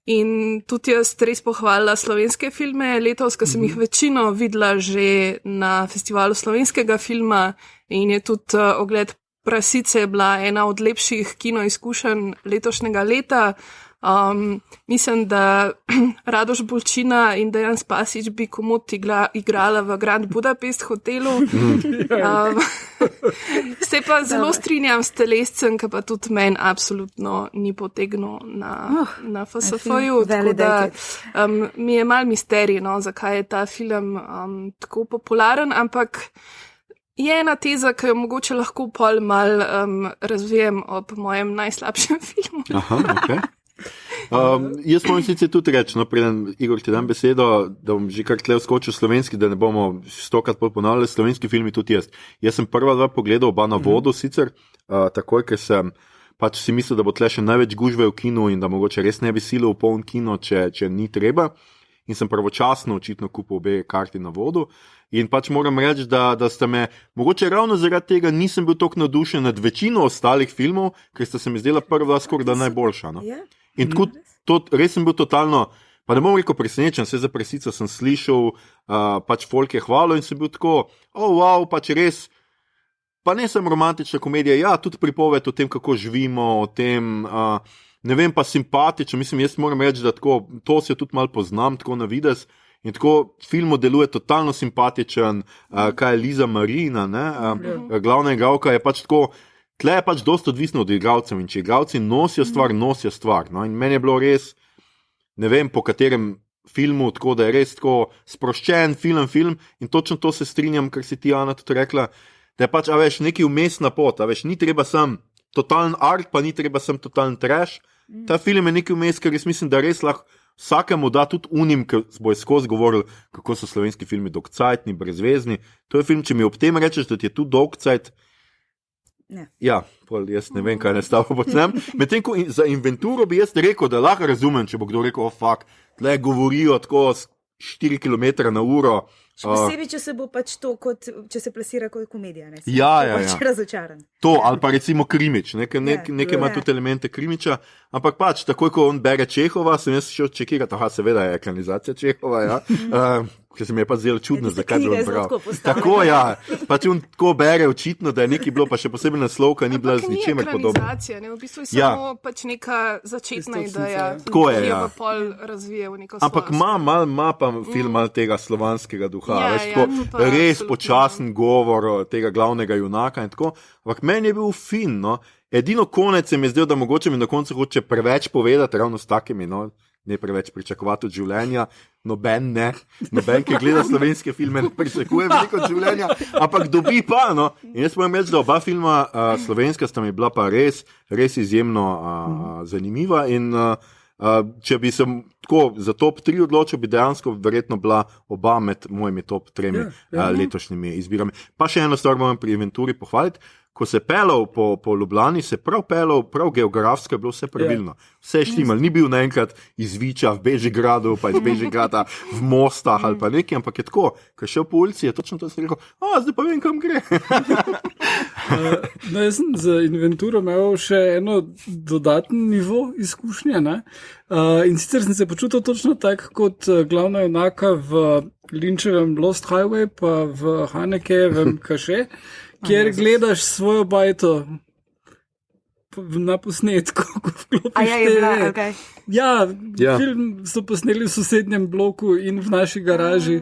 in tudi jaz res pohvalila slovenske filme letos, ker sem jih večino videla že na festivalu slovenskega filma in je tudi ogled Prasice bila ena od lepših kino izkušenj letošnjega leta. Mislim, da Radoš Bolčina in Dejan Spasić bi komot igrala v Grand Budapest hotelu. Se pa zelo strinjam s telescem, ki pa tudi meni absolutno ni potegnil na FSF-ju. Tako da mi je mal misterij, no, zakaj je ta film tako popularen, ampak je ena teza, ki jo mogoče lahko pol mal razvijem ob mojem najslabšem filmu. Aha, ok. Jaz moram sicer tudi reči, no, preden Igor ti dam besedo, da bom že kar tle vskočil slovenski, da ne bomo 100-krat ponavljali, slovenski filmi tudi jaz. Jaz sem prva dva pogledal, oba na vodu sicer, takoj, ker sem pač si mislil, da bo tle še največ gužve v kinu in da mogoče res ne bi silil v poln kino, če ni treba. In sem pravočasno očitno kupil obe karti na vodu. In pač moram reči, da sta me, mogoče ravno zaradi tega nisem bil toliko navdušen nad večino ostalih filmov, ker sta se mi zdela prva skoraj da najboljša. No? In tako, res sem bil totalno, pa ne bom rekel presenečen, vse za Presico sem slišal, pač folk je hvalo in sem bil tako, wow, pač res, pa ne sem romantična komedija, ja, tudi pripoved o tem, kako živimo, o tem, ne vem, pa simpatično, mislim, jaz moram reči, da tako, to se tudi malo poznam, tako na videz, in tako film deluje totalno simpatičen, kaj je Liza Marina, glavna igralka je pač tako, tle je pač dosti odvisno od igralcev in če igralci nosijo stvar. No? In meni je bilo res, ne vem po katerem filmu, tako da je res tako sproščen film in točno to se strinjam, kar si ti, Ana, tudi rekla, da je pač, veš, neki vmesna pot, veš, ni treba sem totalen art, pa ni treba sem totalen trash. Ta film je neki vmes, ker jaz mislim, da res lahko vsakemu da tudi unim, ki bo skozi govoril, kako so slovenski filmi dolgcajtni, brezvezni. To je film, če mi ob tem rečeš, da ti je tu dolgcajt, ja, jaz ne vem, kaj ne stavo počnem. Medtem ko za inventuro bi jaz rekel, da lahko razumem, če bo kdo rekel, tle govorijo tako 4 km na uro. Posebej, če se bo pač to, če se plasira kot komedija. Ja. Pač razočaran. To, ali pa recimo krimič, nekaj ima tudi elemente krimiča, ampak pač, takoj, ko on bere Čehova, sem jaz šel čekirati, seveda je ekranizacija Čehova, ja. Ker se mi je pa zelo čudno, zakaj bi on bral. Tako, ja, pač on tako bere očitno, da je nekaj bilo, pa še posebej naslovka ni bila z ničemer podobna. Ampak ni ekranizacija, v bistvu je samo pač neka začetna ideja, ki je pa pol razvije v neko svojo. Ampak ima pa film tega slovanskega duha, res počasen govor tega glavnega junaka in tako, ampak meni je bil fin, no. Edino konec se mi je zdel, da mogoče mi na koncu hoče preveč povedati, ravno s takimi, no, ne preveč pričakovati od življenja, noben, ki gleda slovenske filme, ne pričakuje veliko od življenja, ampak dobi pa, no. In jaz moram reči, da oba filma slovenska sta mi bila pa res izjemno zanimiva in če bi se tako za top 3 odločil, bi dejansko verjetno bila oba med mojimi top 3 letošnjimi izbirami. Pa še eno stvar moram pri inventuri pohvaliti. Ko se pelal po Ljubljani, se prav geografsko je bilo vse pravilno. Vse je štimal, ni bil naenkrat iz Viča v Bežigradu, pa iz Bežigrada v Mostah ali pa nekaj, ampak je tako, ko šel po ulici, je točno to se rekel, zdaj pa vem, kam gre. Jaz sem za inventuro imel še eno dodatni nivo izkušnje, ne? In sicer sem se počutil točno tako kot glavna junaka v Linčevem Lost Highway, pa v Hanekejevem Kaše, kjer gledaš svojo bajto na posnetku, ko vklopiš TV. Ja, film so posneli v sosednjem bloku in v naši garaži.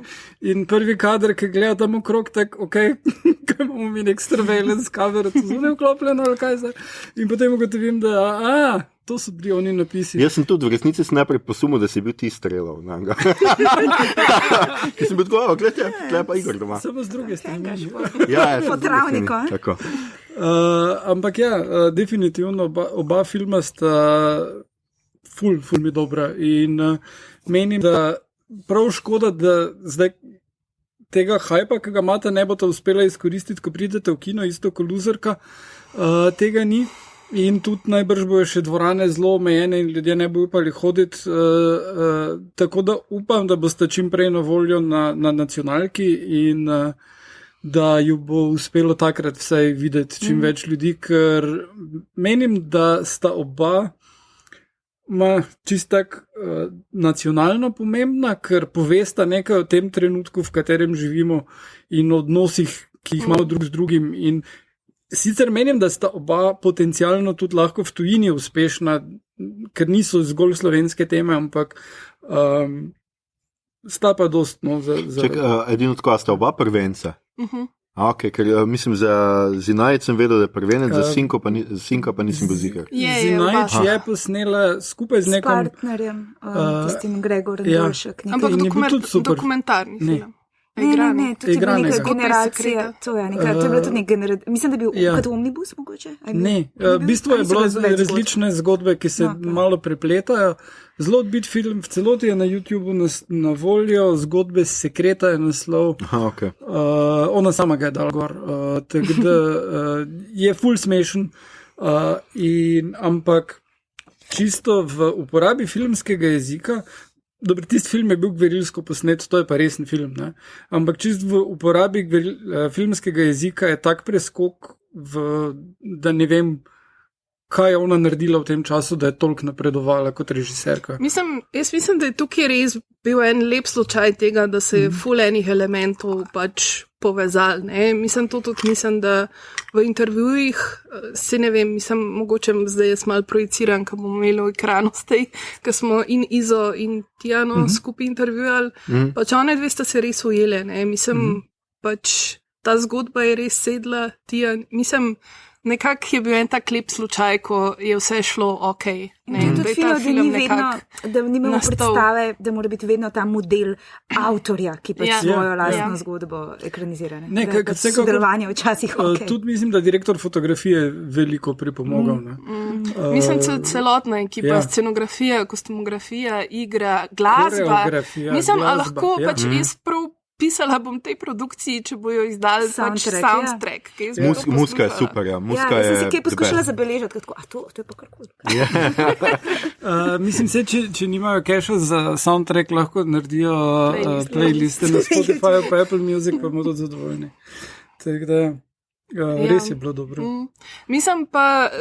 In prvi kader, ki gleda tam okrog, tako, kaj imamo mi nek surveillance kamero, to zunaj vklopljeno ali kaj zdaj. In potem ugotovim, da to so bili oni napisi. Jaz sem tudi v resnici najprej posumil, da si bil ti strelal. Ker sem bil tako, gledaj, tle pa Igor doma. Samo z druge strani. Po travniku. Ampak ja, definitivno oba filma sta ful mi dobra in menim, da prav škoda, da zdaj tega hajpa, ki ga imate, ne boste uspela izkoristiti, ko pridete v kino, isto kot Luzerka, tega ni. In tudi najbrž bojo še dvorane zelo omejene in ljudje ne bo upali hoditi, tako da upam, da boste čim prej na voljo na nacionalki in da jo bo uspelo takrat vsaj videti čim več ljudi, ker menim, da sta oba čist tak nacionalno pomembna, ker povesta nekaj o tem trenutku, v katerem živimo in odnosih, ki jih imamo drug z drugim in Sicer menim, da sta oba potencialno tudi lahko v tujini uspešna, ker niso zgolj slovenske teme, ampak sta pa dost. No, edino tako, sta oba prvenca. Okay, ker mislim, za Zinajec sem vedel, da je prvenec, za Sinko pa nisem bil ziher. Zinajec je posnela skupaj z nekom... S partnerjem, tistim Gregorjem Dolšek. Ampak dokumentarni film. Ne, to je bila neka generacija. To je bilo tudi generacija. Mislim, da je bil kot omnibus mogoče. Ne, v bistvu je bilo različne zgodbe, ki se malo prepletajo. Zelo odbit film, v celoti je na YouTubeu na voljo, zgodbe Sekreta je naslov. Okay. Ona sama ga je dala gor. Tako da je ful smešen, ampak čisto v uporabi filmskega jezika. Dobro, tisti film je bil gverilsko posnet, to je pa resen film, ne? Ampak čist v uporabi filmskega jezika je tak preskok, da ne vem, kaj je ona naredila v tem času, da je toliko napredovala kot režiserka. Jaz mislim, da je tukaj res bil en lep slučaj tega, da se je ful enih elementov pač povezal. Mislim, da v intervjujih se ne vem, mogoče zdaj jaz malo projiciram, ko bomo imeli v ekranu zdaj, ko smo in Izo in Tijano skupaj intervjujali, pač one dve sta se res ujele, pač ta zgodba je res sedla, nekako je bil en tak lep slučaj, ko je vse šlo ok. Tudi film, da ni imel predstave, da mora biti vedno ta model avtorja, ki pač svojo lastno zgodbo ekranizira. Sodelovanje včasih ok. Tudi mislim, da direktor fotografije veliko pripomogel. Mislim, celotna ekipa, scenografija, kostumografija, igra, glasba. Mislim, a lahko pač jaz prav pisala bom tej produkciji, če bojo izdali soundtrack. Muska je super, ja. Muska sem si kaj poskušala zabeležiti, to je pa kar kul. Mislim, če nimajo keša za soundtrack, lahko naredijo playliste na Spotify, pa Apple Music, pa bomo tudi zadovoljni. Tako da, res je bilo dobro. Mislim pa,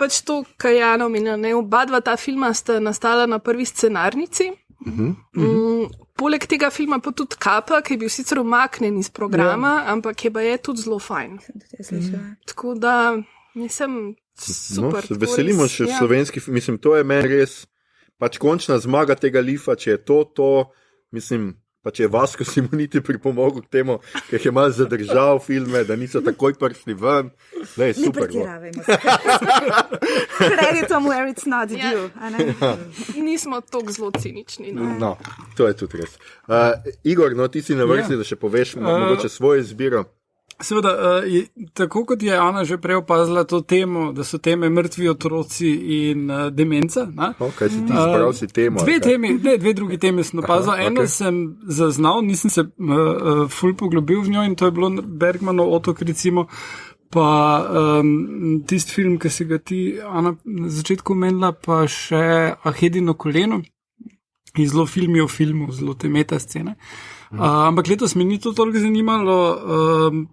pač to, kar je Jana omenila, oba dva ta filma sta nastala na prvi scenarnici. Poleg tega filma pa tudi Kapa, ki je bil sicer umaknen iz programa, ampak je tudi zelo fajn. Tako da, super. Veselimo še slovenski film. Mislim, to je meni res pač končna zmaga tega Lifa, če je to, mislim, pa če je Vasko Simoniti pripomogel k temu, ker je malo zadržal filme, da niso takoj prišli ven. Lej, super. Ne pretiravajmo. Credit where it's not due. Nismo toliko zelo cinični. No, to je tudi res. Igor, ti si na vrsti, da še poveš mogoče svojo izbiro. Seveda, tako kot je Ana že prej opazila to temo, da so teme mrtvi otroci in demenca. Kaj si ti izbral si temo? Dve drugi teme sem opazil. Eno sem zaznal, nisem se ful poglobil v njo in to je bilo Bergmanov Otok, recimo, pa tisti film, ki si ga ti, Ana, na začetku omenila, pa še Ahedino koleno, in zelo filmi o filmu, zelo te meta scene. Ampak letos mi ni to toliko zanimalo,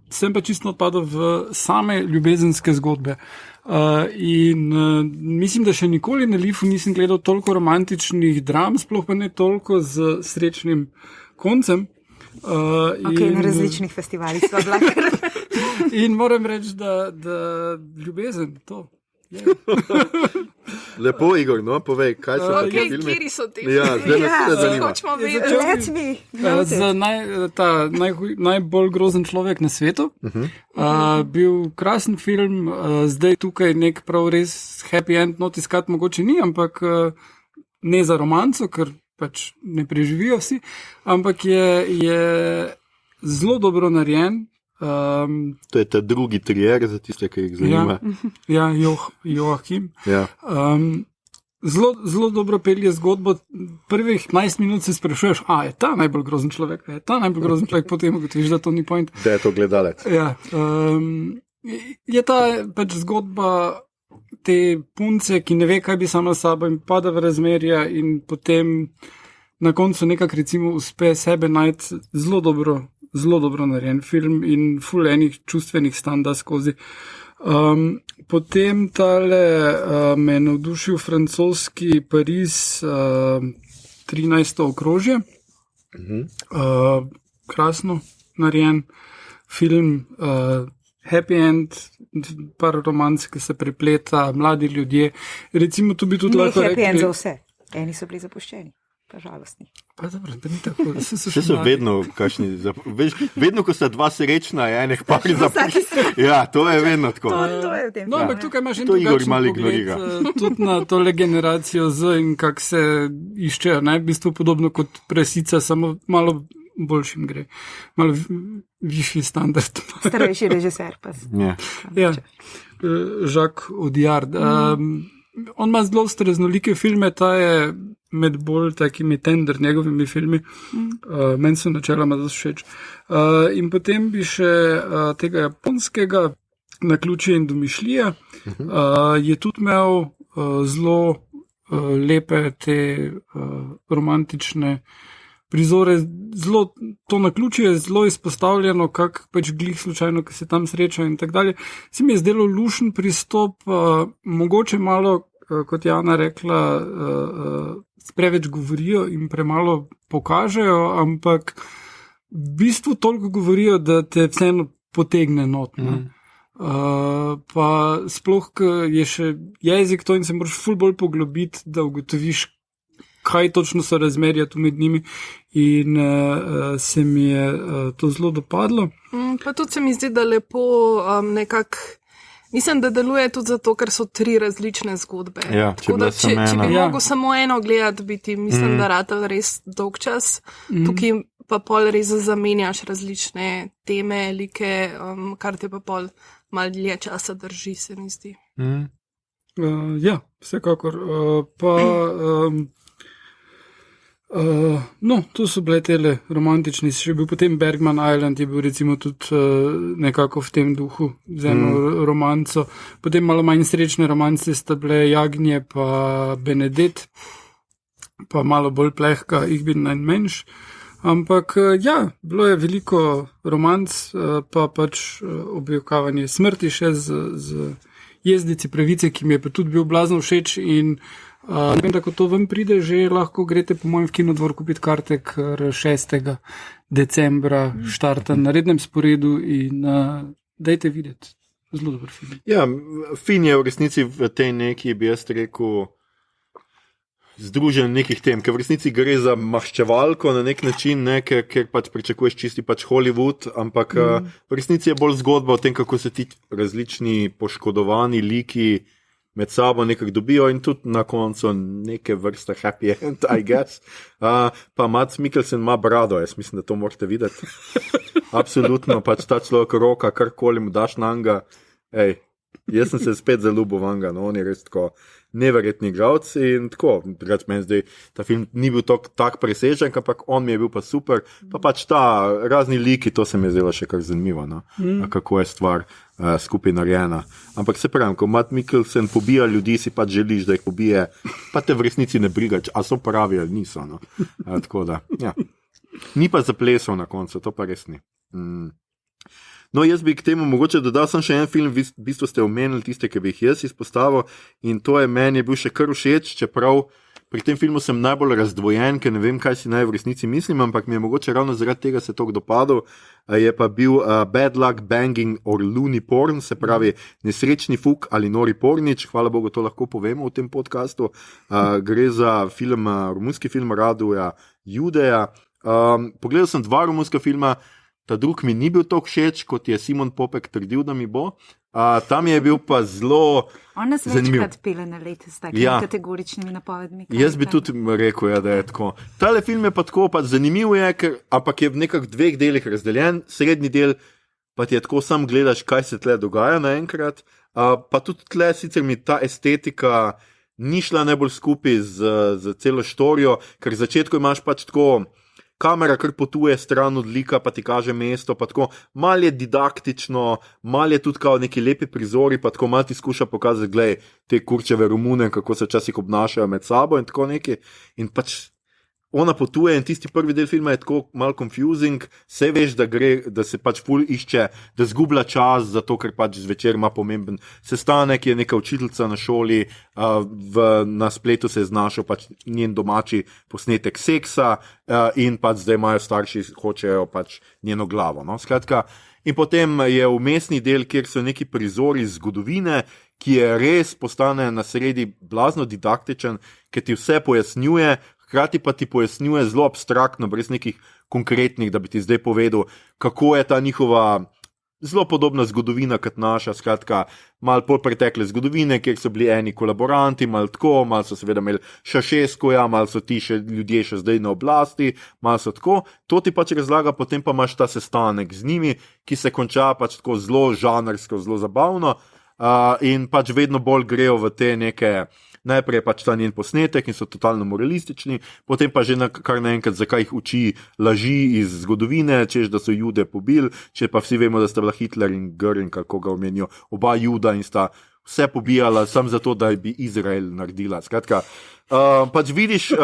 sem pa čisto odpadel v same ljubezenske zgodbe. In mislim, da še nikoli na Lifu nisem gledal toliko romantičnih dram, sploh pa ne toliko z srečnim koncem. Na različnih festivalih so bila. In moram reči, da ljubezen, to. Lepo, Igor, povej, kaj so te filme? Kjeri so te? Zdaj me zanima. Let me. Najbolj grozen človek na svetu. Bil krasen film, zdaj tukaj nek prav res happy end not iskat mogoče ni, ampak ne za romanco, ker pač ne preživijo vsi, ampak je zelo dobro narejen. To je ta drugi trier za tiste, ki jih zanima. Ja, Joachim. Ja. Zelo dobro pelje zgodbo. Prvih 15 minut se sprašuješ, je ta najbolj grozen človek? Je ta najbolj grozen človek, potem ugotoviš, da to ni point. Da je to gledalec. Ja. Je ta pač zgodba te punce, ki ne ve, kaj bi sama s sabo in pada v razmerja in potem na koncu nekako recimo uspe sebe najti. Zelo dobro narejen film in ful enih čustvenih standa skozi. Potem tale me je navdušil francoski Pariz 13. okrožje. Krasno narejen film, happy end, par romanc, ki se prepleta, mladi ljudje. Recimo, tu bi tudi lahko rekli. Happy end za vse. Eni so bili zapuščeni. Pa žalostni. Pa dobro, da ni tako, da so še so vedno kakšni, vedno, ko sta dva srečna, je enih par zapuščenih. Ja, to je vedno tako. To je v tem. No, ampak tukaj imaš To Igor drugačen malo pogled, ignorira. tudi na tole generacijo Z in kak se iščejo, ne, v bistvu podobno kot Presica, samo malo boljšim gre, malo višji standard. Starejši režiser pa. Ja, Jacques Audiard. On ima zelo raznolike filme, ta je med bolj takimi tender njegovimi filmi. Meni so načeloma zelo všeč. In potem bi še tega japonskega Naključje in domišljija. Je tudi imel zelo lepe te romantične prizore. Zelo, to naključje je zelo izpostavljeno, kak pač glih slučajno, ki se tam sreča in tako dalje. Se mi je zdelo lušen pristop, mogoče malo, kot je Ana rekla, preveč govorijo in premalo pokažejo, ampak v bistvu toliko govorijo, da te vseeno potegne not. Pa sploh, ker je še jezik to in se moraš ful bolj poglobiti, da ugotoviš, kaj točno so razmerja tu med njimi, in se mi je to zelo dopadlo. Pa tudi se mi zdi, da lepo nekako. Mislim, da deluje tudi zato, ker so 3 različne zgodbe. Ja, če bi mogel samo eno gledati, mislim, da rata res dolg čas. Tukaj pa pol res zamenjaš različne teme, like, kar te pa pol malo dlje časa drži, se mi zdi. Ja, vsekakor. No, to so bile tele romantični, še bil potem Bergman Island, je bil recimo tudi nekako v tem duhu z eno romanco. Potem malo manj srečne romance sta bile Jagnje pa Benedett, pa malo bolj plehka Ich bin ein Mensch. Ampak ja, bilo je veliko romanc, pa pač objokavanje smrti še z Jezdici pravice, ki mi je pa tudi bil blazno všeč, in ne vem, da ko to vam pride, že lahko greste po mojem v Kinodvor kupiti karte, ker 6. decembra štarta na rednem sporedu, in dajte videti. Zelo dober film. Ja, fin je v resnici v tej neki, bi jaz rekel, združen nekih tem, ker v resnici gre za maščevalko na nek način, ne, ker pač pričakuješ čisti pač Hollywood, ampak v resnici je bolj zgodba o tem, kako se ti različni poškodovani liki med sabo nekako dobijo, in tudi na koncu neke vrste happy end, I guess. Pa Mads Mikkelsen ima brado, jaz mislim, da to morate videti. Absolutno, pač ta človek roka, karkoli mu daš na njega. Jaz sem se spet zaljubil v njega, no, on je res tako neverjetni igralec, in tako, reč meni zdaj, ta film ni bil tak presežen, ampak on mi je bil pa super, pa pač ta razni liki, to se mi je zdelo še kar zanimivo, no? Kako je stvar skupaj narejena. Ampak se pravim, ko Matt Mikkelsen pobija ljudi, si pač želiš, da jih pobije, pa te v resnici ne briga, a so pravi ali niso. No? Tako da, ja. Ni pa zaplesal na koncu, to pa res ni. No, jaz bi k temu mogoče dodal sem še en film, v bistvu ste omenili tiste, ki bi jih jaz izpostavil, in to je meni bil še kar všeč, čeprav pri tem filmu sem najbolj razdvojen, ker ne vem, kaj si naj v resnici mislim, ampak mi je mogoče ravno zaradi tega se toliko dopadel, je pa bil Bad Luck Banging or Loony Porn, se pravi Nesrečni fuk ali nori pornič, hvala Bogu, to lahko povemo v tem podcastu. Gre za film, romunski film Raduja Judeja. Pogledal sem 2 romunska filma, ta drug mi ni bil toliko všeč, kot je Simon Popek trdil, da mi bo. Tam je bil pa zelo zanimiv. On nas večkrat pele na lete s takimi kategoričnimi napovedmi. Jaz bi tudi rekel, da je tako. Tale film je pa tako, pa zanimiv je, ampak je v nekak 2 delih razdeljen. Srednji del pa ti je tako, sam gledaš, kaj se tle dogaja naenkrat. Pa tudi tle sicer mi ta estetika ni šla najbolj skupaj z celo štorijo, ker v začetku imaš pač tako, kamera kar potuje stran od lika, pa ti kaže mesto, pa tako malo je didaktično, malo je tudi kao neki lepi prizori, pa tako malo ti skuša pokazati, glej, te kurčeve Romune, kako se včasih obnašajo med sabo in tako neki. In pač ona potuje in tisti prvi del filma je tako malo confusing, vse veš, da se pač ful išče, da zgublja čas, zato ker pač zvečer ima pomemben sestanek, je neka učiteljica na šoli, na spletu se je znašel pač njen domači posnetek seksa in pač zdaj imajo starši, hočejo pač njeno glavo. No? Skratka, In potem je vmesni del, kjer so neki prizori iz zgodovine, ki je res postane na sredi blazno didaktičen, ker ti vse pojasnjuje, hkrati pa ti pojasnjuje zelo abstraktno, brez nekih konkretnih, da bi ti zdaj povedal, kako je ta njihova zelo podobna zgodovina kot naša, skratka, malo pol pretekle zgodovine, kjer so bili eni kolaboranti, malo tako, malo so seveda imeli Šašeskoja, malo so ti ljudje še zdaj na oblasti, malo so tako. To ti pač razlaga, potem pa imaš ta sestanek z njimi, ki se konča pač tako zelo žanrsko, zelo zabavno in pač vedno bolj grejo v te neke. Najprej pač ta njen posnetek in so totalno moralistični, potem pa že kar naenkrat, zakaj jih uči laži iz zgodovine, češ da so Jude pobili, če pa vsi vemo, da sta bila Hitler in Göring, kako ga omenijo, oba Juda in sta vse pobijala samo zato, da bi Izrael naredila. Skratka, pač vidiš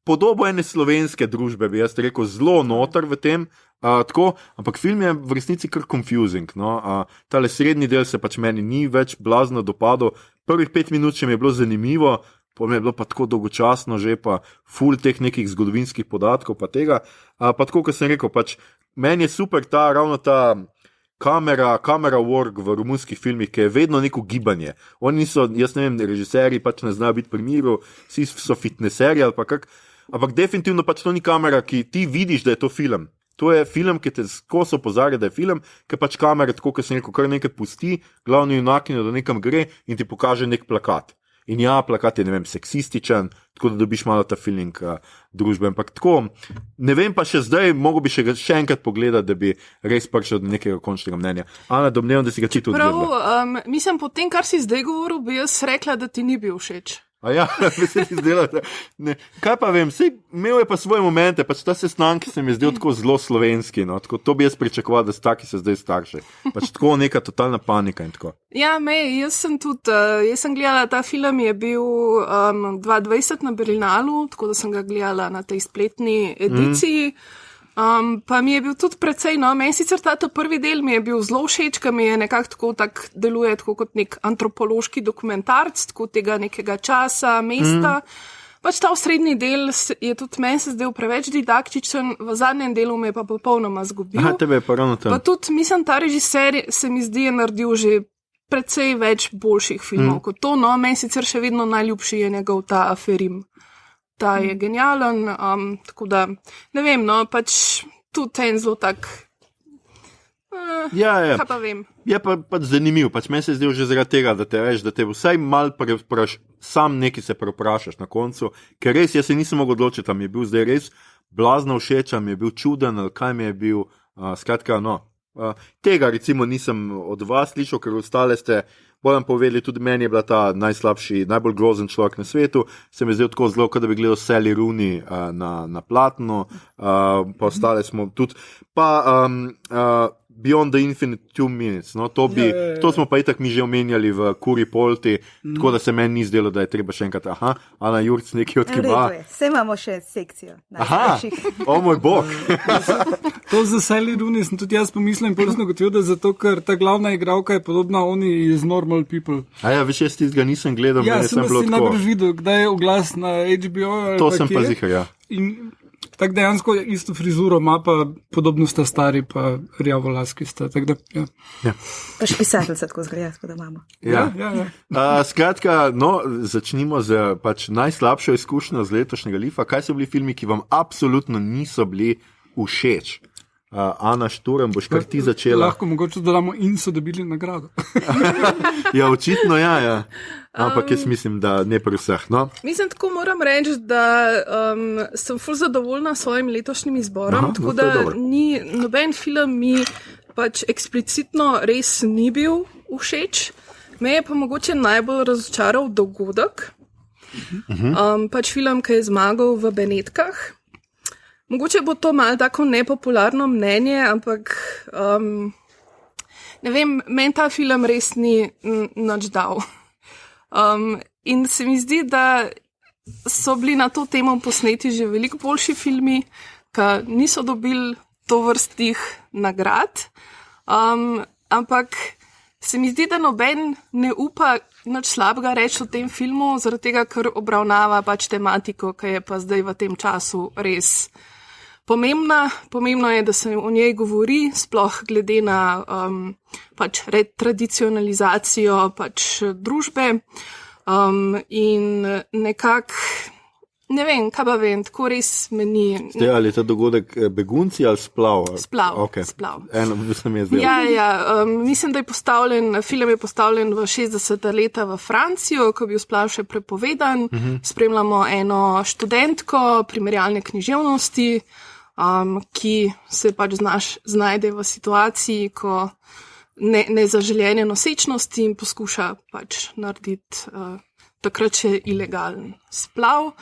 podobo ene slovenske družbe, bi jaz rekel, zelo noter v tem, tako, ampak film je v resnici kar confusing. No? Tale srednji del se pač meni ni več blazno dopadal. Prvih 5 minut še mi je bilo zanimivo, pa mi je bilo pa tako dolgočasno že, pa ful teh nekih zgodovinskih podatkov, pa tega. Pa tako, kot sem rekel, pač meni je super ravno ta kamera work v romunskih filmih, ki je vedno neko gibanje. Oni niso, jaz ne vem, režiserji pač ne znajo biti pri miru, vsi so fitnesserji ali pa kak, ampak definitivno pač to ni kamera, ki ti vidiš, da je to film. To je film, ki te skozi opozarja, da je film, ki pač kamera, tako kot sem rekel, kar nekaj pusti, glavni junakinjo, da nekam gre in ti pokaže nek plakat. In ja, plakat je, ne vem, seksističen, tako da dobiš malo ta feeling družbe. Ampak tako, ne vem pa še zdaj, mogo bi še enkrat pogledati, da bi res prišel do nekega končnega mnenja. Ana, domnevam, da si ga čisto odgledala. Mislim, po tem, kar si zdaj govoril, bi jaz rekla, da ti ni bil všeč. A ja, bi se ti zdela, ne. Kaj pa vem, imel je pa svoje momente, pač ta sestanek se mi je zdel tako zelo slovenski, no, tako, to bi jaz pričakoval, da taki se zdaj starši. Pač tako neka totalna panika in tako. Ja, jaz sem gledala, ta film je bil 2020 na Berlinalu, tako da sem ga gledala na tej spletni ediciji. Pa mi je bil tudi precej, no, meni sicer ta prvi del mi je bil zelo všeč, ker mi je nekako tako deluje tako kot nek antropološki dokumentarc, tako tega nekega časa, mesta. Pač ta srednji del je tudi meni se zdel preveč didaktičen, v zadnjem delu me je pa popolnoma zgubil. Aha, tebe je pa ravno tam. Pa tudi, mislim, ta režiser se mi zdi je naredil že precej več boljših filmov kot to, no, meni sicer še vedno najljubši je njegov ta Aferim. Ta je genijalen, tako da, ne vem, no, pač tudi en zelo tak, ja. Kaj pa vem. Je pa pač zanimiv, pač meni se zdel že zaradi tega, da te veš, da te vsaj mal sam nekaj se preprašaš na koncu, ker res, jaz se nisem mogel odločiti, mi je bil zdaj res blazno všeč, mi je bil čuden, ali kaj mi je bil, skratka, no, tega recimo nisem od vas slišal, ker ostale ste bolj povedali, tudi meni je bila ta najslabši, najbolj grozen človek na svetu, se mi je zdel tako zelo, kot da bi gledal Sally Rooney na platnu, pa ostale smo tudi, pa Beyond the Infinite 2 Minutes, no, to smo pa itak mi že omenjali v Kuri Polti, tako da se meni ni zdelo, da je treba še enkrat, Ana Jurc nekaj odkiba. Vse imamo še sekcijo. O moj bog. To za Sally Rooney sem tudi jaz pomislil in prvo sem gotovil, da zato, ker ta glavna igralka je podobna oni iz Normal People. A ja, veš, jaz tistega nisem gledal, ja, sem bilo tako. Ja, sem najbolj videl, kdaj je oglas na HBO. To sem pa zihar, ja. In tako dejansko isto frizuro ima, pa podobno sta stari, pa rjavo laski sta. Tak da, ja. Pa še pisateljca tako zgleda, tako da imamo. Ja. Skratka, no, začnimo z pač najslabšo izkušnjo z letošnjega Lifa. Kaj so bili filmi, ki vam absolutno niso bili všeč? Ana Šturm, boš kar ti začela. Lahko mogoče dodamo in so dobili nagrado. Ja, očitno ja. Ampak jaz mislim, da ne pri vseh. No? Mislim, tako moram reči, da sem ful zadovoljna s svojim letošnjim izborom, tako da ni noben film mi pač eksplicitno res ni bil všeč. Me je pa mogoče najbolj razočaral Dogodek. Pač film, ki je zmagal v Benetkah. Mogoče bo to malo tako nepopularno mnenje, ampak ne vem, meni ta film res ni nič dal. In se mi zdi, da so bili na to temo posneti že veliko boljši filmi, ki niso dobili tovrstnih nagrad, ampak se mi zdi, da noben ne upa nič slabega reči o tem filmu, zaradi tega, ker obravnava pač tematiko, ki je pa zdaj v tem času res Pomembno je, da se o njej govori, sploh glede na pač retradicionalizacijo pač družbe in nekako, ne vem, kaj pa vem, tako res meni. Zdaj, ali je ta dogodek begunci ali splav? Splav. Okay. Splav. Se mi je zdelo. Mislim, da film je postavljen v 60. leta v Francijo, ko je bil splav še prepovedan. Spremljamo eno študentko primerjalne književnosti, ki se pač znajde v situaciji, ko nezaželjene nosečnosti in poskuša pač narediti takrat še ilegalen splav.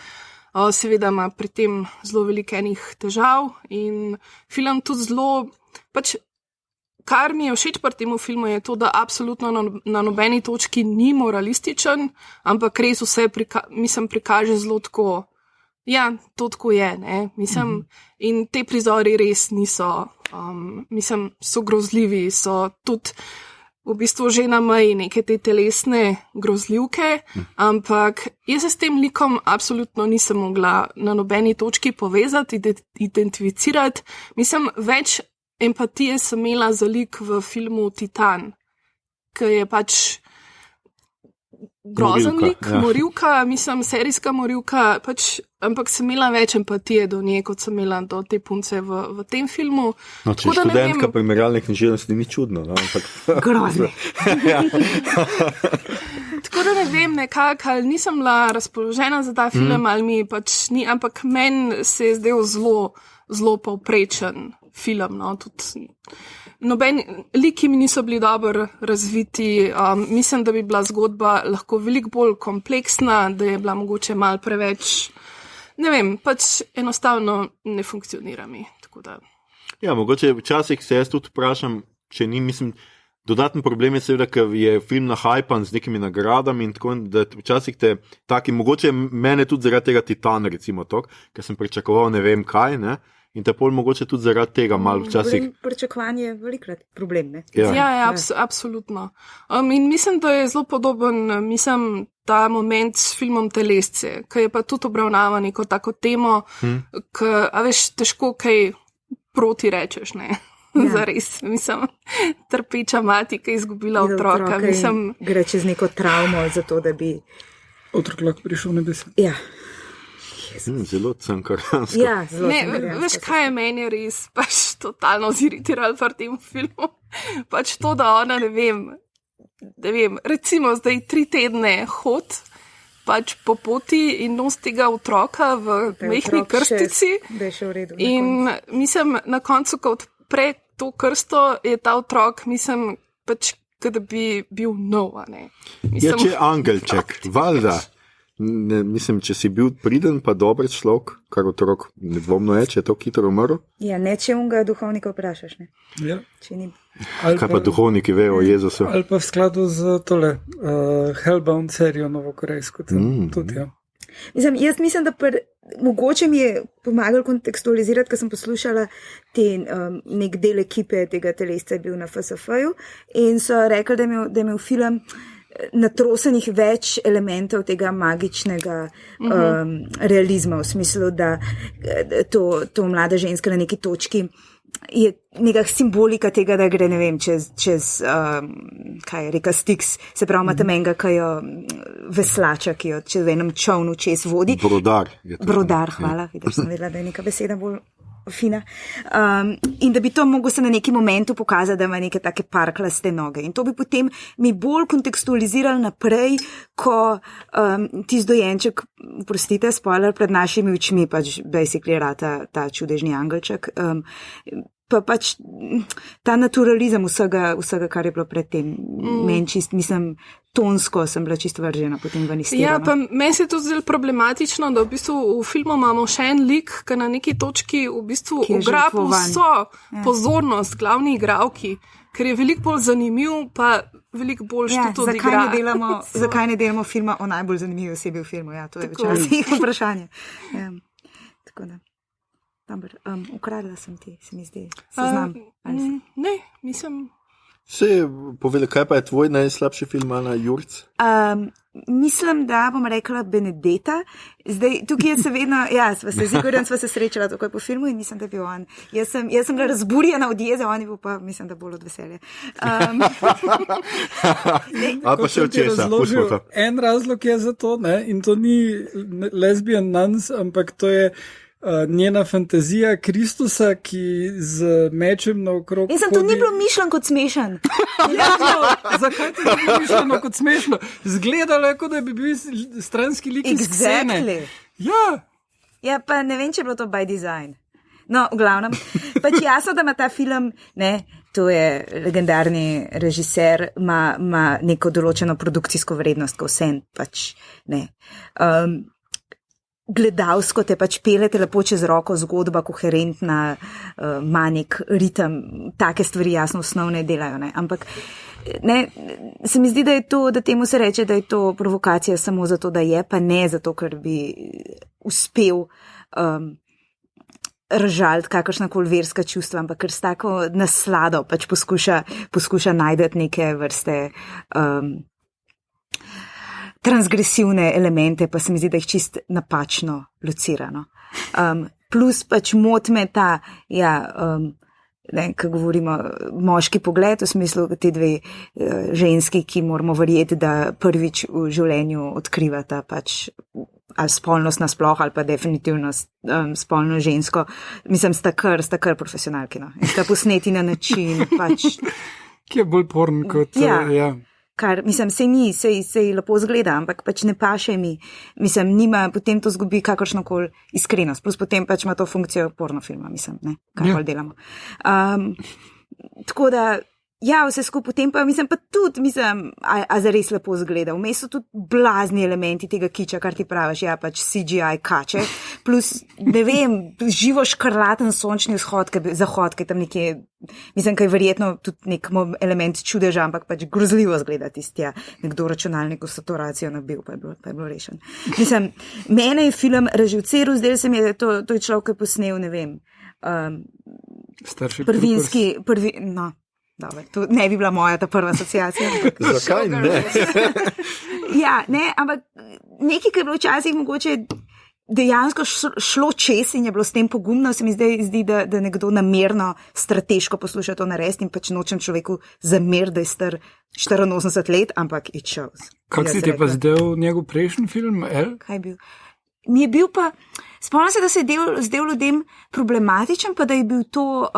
Seveda ima pri tem zelo veliko enih težav in film tudi zelo, pač, kar mi je všeč pri tem filmu je to, da absolutno na nobeni točki ni moralističen, ampak res vse prikaže zelo tako, ja, to tako je, ne, in te prizori res niso, so grozljivi, so tudi v bistvu že na meji neke te telesne grozljivke, ampak jaz se s tem likom absolutno nisem mogla na nobeni točki povezati, identificirati. Več empatije sem imela za lik v filmu Titan, ki je pač grozen lik, morilka, serijska morilka, pač, ampak sem imela več empatije do nje, kot sem imela do te punce v tem filmu. No, če študentka primerjalne književnosti ni čudno, no, ampak... Grozno. Tako da ne vem, nekako, ali nisem bila razpoložena za ta film, ali mi pač ni, ampak meni se je zdel zelo povprečen film, no, tudi... Liki mi niso bili dobro razviti, mislim, da bi bila zgodba lahko veliko bolj kompleksna, da je bila mogoče malo preveč, ne vem, pač enostavno ne funkcionira mi. Tako da. Ja, mogoče včasih se jaz tudi vprašam, če ni, dodaten problem je seveda, ker je film nahajpan z nekimi nagradami in tako, da včasih te taki, mogoče mene tudi zaradi tega Titan, recimo to, ker sem pričakoval ne vem kaj, ne? In te pol mogoče tudi zaradi tega malo včasih. Pričakovanje je velikrat problem, ne? Ja, absolutno. In mislim, da je zelo podoben, ta moment s filmom Telesce, ki je pa tudi obravnava neko tako temo, a veš, težko kaj proti rečeš, ne? Zares, trpeča mati, ki je izgubila otroka. Gre čez neko travmo, zato da bi... Otrok lahko prišel v nebesa. Ja. Zelo cankaransko. Ja, zelo cankaransko. Veš, kaj je meni res pač totalno ziritiralo v tem filmu? Pač to, da ona, ne vem, recimo zdaj 3 tedne hod pač po poti in nos tega otroka v mehni krstici. In na koncu, ko odpre to krsto, je ta otrok, pač, da bi bil nov, ne. Ja, če angelček, valjda. Če si bil priden, pa dober človek, kar otrok nedvomno je, če je to hitro umrl. Ja, ne, če unga duhovnika vprašaš, ne. Ja. Kaj pa duhovniki vejo o Jezusu? Ali pa v skladu z tole Hellbound serijo novokorejsko. Tudi, ja. Jaz mislim, da mogoče mi je pomagal kontekstualizirati, ker sem poslušala nek del ekipe tega Telesca je bil na FSF-ju in so rekli, da je imel film natrosenih več elementov tega magičnega realizma, v smislu, da to mlada ženska na neki točki je neka simbolika tega, da gre, ne vem, čez kaj je, reka Styx, se pravi, ima tam enega, ki jo veslača, ki jo čez enem čovnu čez vodi. Brodar. Brodar, hvala, vidiš, sem vedela, da je neka beseda bolj fina. In da bi to mogel se na neki momentu pokazati, da ima neke take parklaste noge. In to bi potem mi bolj kontekstualizirali naprej, ko tisti dojenček, prostite, spoiler, pred našimi očmi pač basically rata ta čudežni angelček. Pa pač ta naturalizem vsega, kar je bilo predtem. Meni čist, tonsko sem bila čisto vržena potem ven iz tega. Ja, pa meni se je to zelo problematično, da v bistvu v filmu imamo še en lik, ki na neki točki v bistvu ugrabi vso pozornost glavni igralki, ker je veliko bolj zanimiv, pa veliko bolj što to igra. Zakaj ne delamo filma o najbolj zanimivi osebi v filmu? Ja, to je včasih vprašanje. Ja, tako da. Ukradla sem ti, se mi zdi. Seznam. Ne, nisem. Povedal, kaj pa je tvoj najslabši film, Ana Jurc? mislim, da bom rekla Benedetta. Zdaj, tukaj je seveda, sva se z Igorjem sva se srečala takoj po filmu in mislim, da bi on. Jaz sem bila razburjena od jeze, on je bil pa, mislim, da bolj od veselja. A pa še od česa, pustimo to. En razlog je za to, ne? In to ni lesbian nuns, ampak to je njena fantazija Kristusa, ki z mečem naokrog. Mislim, to ni bilo mišljeno kot smešen. Zakaj to ni bilo mišljeno kot smešno? Zgledalo je, kot da bi bil stranski lik iz scene. Ja, pa ne vem, če je bilo to by design. No, v glavnem, pač jasno, da ima ta film, ne, to je legendarni režiser, ima neko določeno produkcijsko vrednost, ko vse pač, ne. Gledalsko te pač pelete lepo čez roko, zgodba koherentna, manik, ritem, take stvari jasno osnovne delajo, ne. Ampak ne, se mi zdi, da temu se reče, da je to provokacija samo zato, da je, pa ne zato, ker bi uspel razžaliti kakršnakoli verska čustva, ampak ker s tako naslado pač poskuša najdeti neke vrste transgresivne elemente, pa se mi zdi, da jih čist napačno locirano. Plus pač motme ta, ko govorimo moški pogled, v smislu te dve ženski, ki moramo verjeti, da prvič v življenju odkrivata pač ali spolnost nasploh, ali pa definitivno spolno žensko. Mislim, sta kar profesionalki, no. In sta posneti na način, pač. Ki je bolj porn kot, Kar, mislim, sej lepo zgleda, ampak pač ne paše mi. Mislim, nima, potem to zgubi kakršnokoli iskrenost. Plus potem pač ima to funkcijo pornofilma, mislim, ne, kar delamo. Tako da, vse skupaj potem pa, mislim, a zares lepo zgleda. Vmes so tudi blazni elementi tega kiča, kar ti praviš, pač CGI kače, plus, ne vem, živo škrlaten sončni zahod, ki tam nekje, mislim, kaj verjetno tudi nek element čudeža, ampak pač grozljivo zgleda tisti, nekdo računalnik v saturacijo nabil, pa je bilo rešen. Mislim, mene je film razživceru, zdaj se mi je, da to je človek, ki je posnel, ne vem, Dobre, to ne bi bila moja ta prva asociacija. Zakaj ne? Ne, ampak nekaj, kar je bilo včasih mogoče dejansko šlo čez in je bilo s tem pogumno, se mi zdi, da nekdo namerno strateško posluša to narediti in pač nočem človeku zameriti, da je star 84 let, ampak it shows. Kak si ti pa zdel njegov prejšnji film, El? Kaj je bil? Mi je bil pa, spomnim se, da se je zdel ljudem problematičen, pa da je bil to,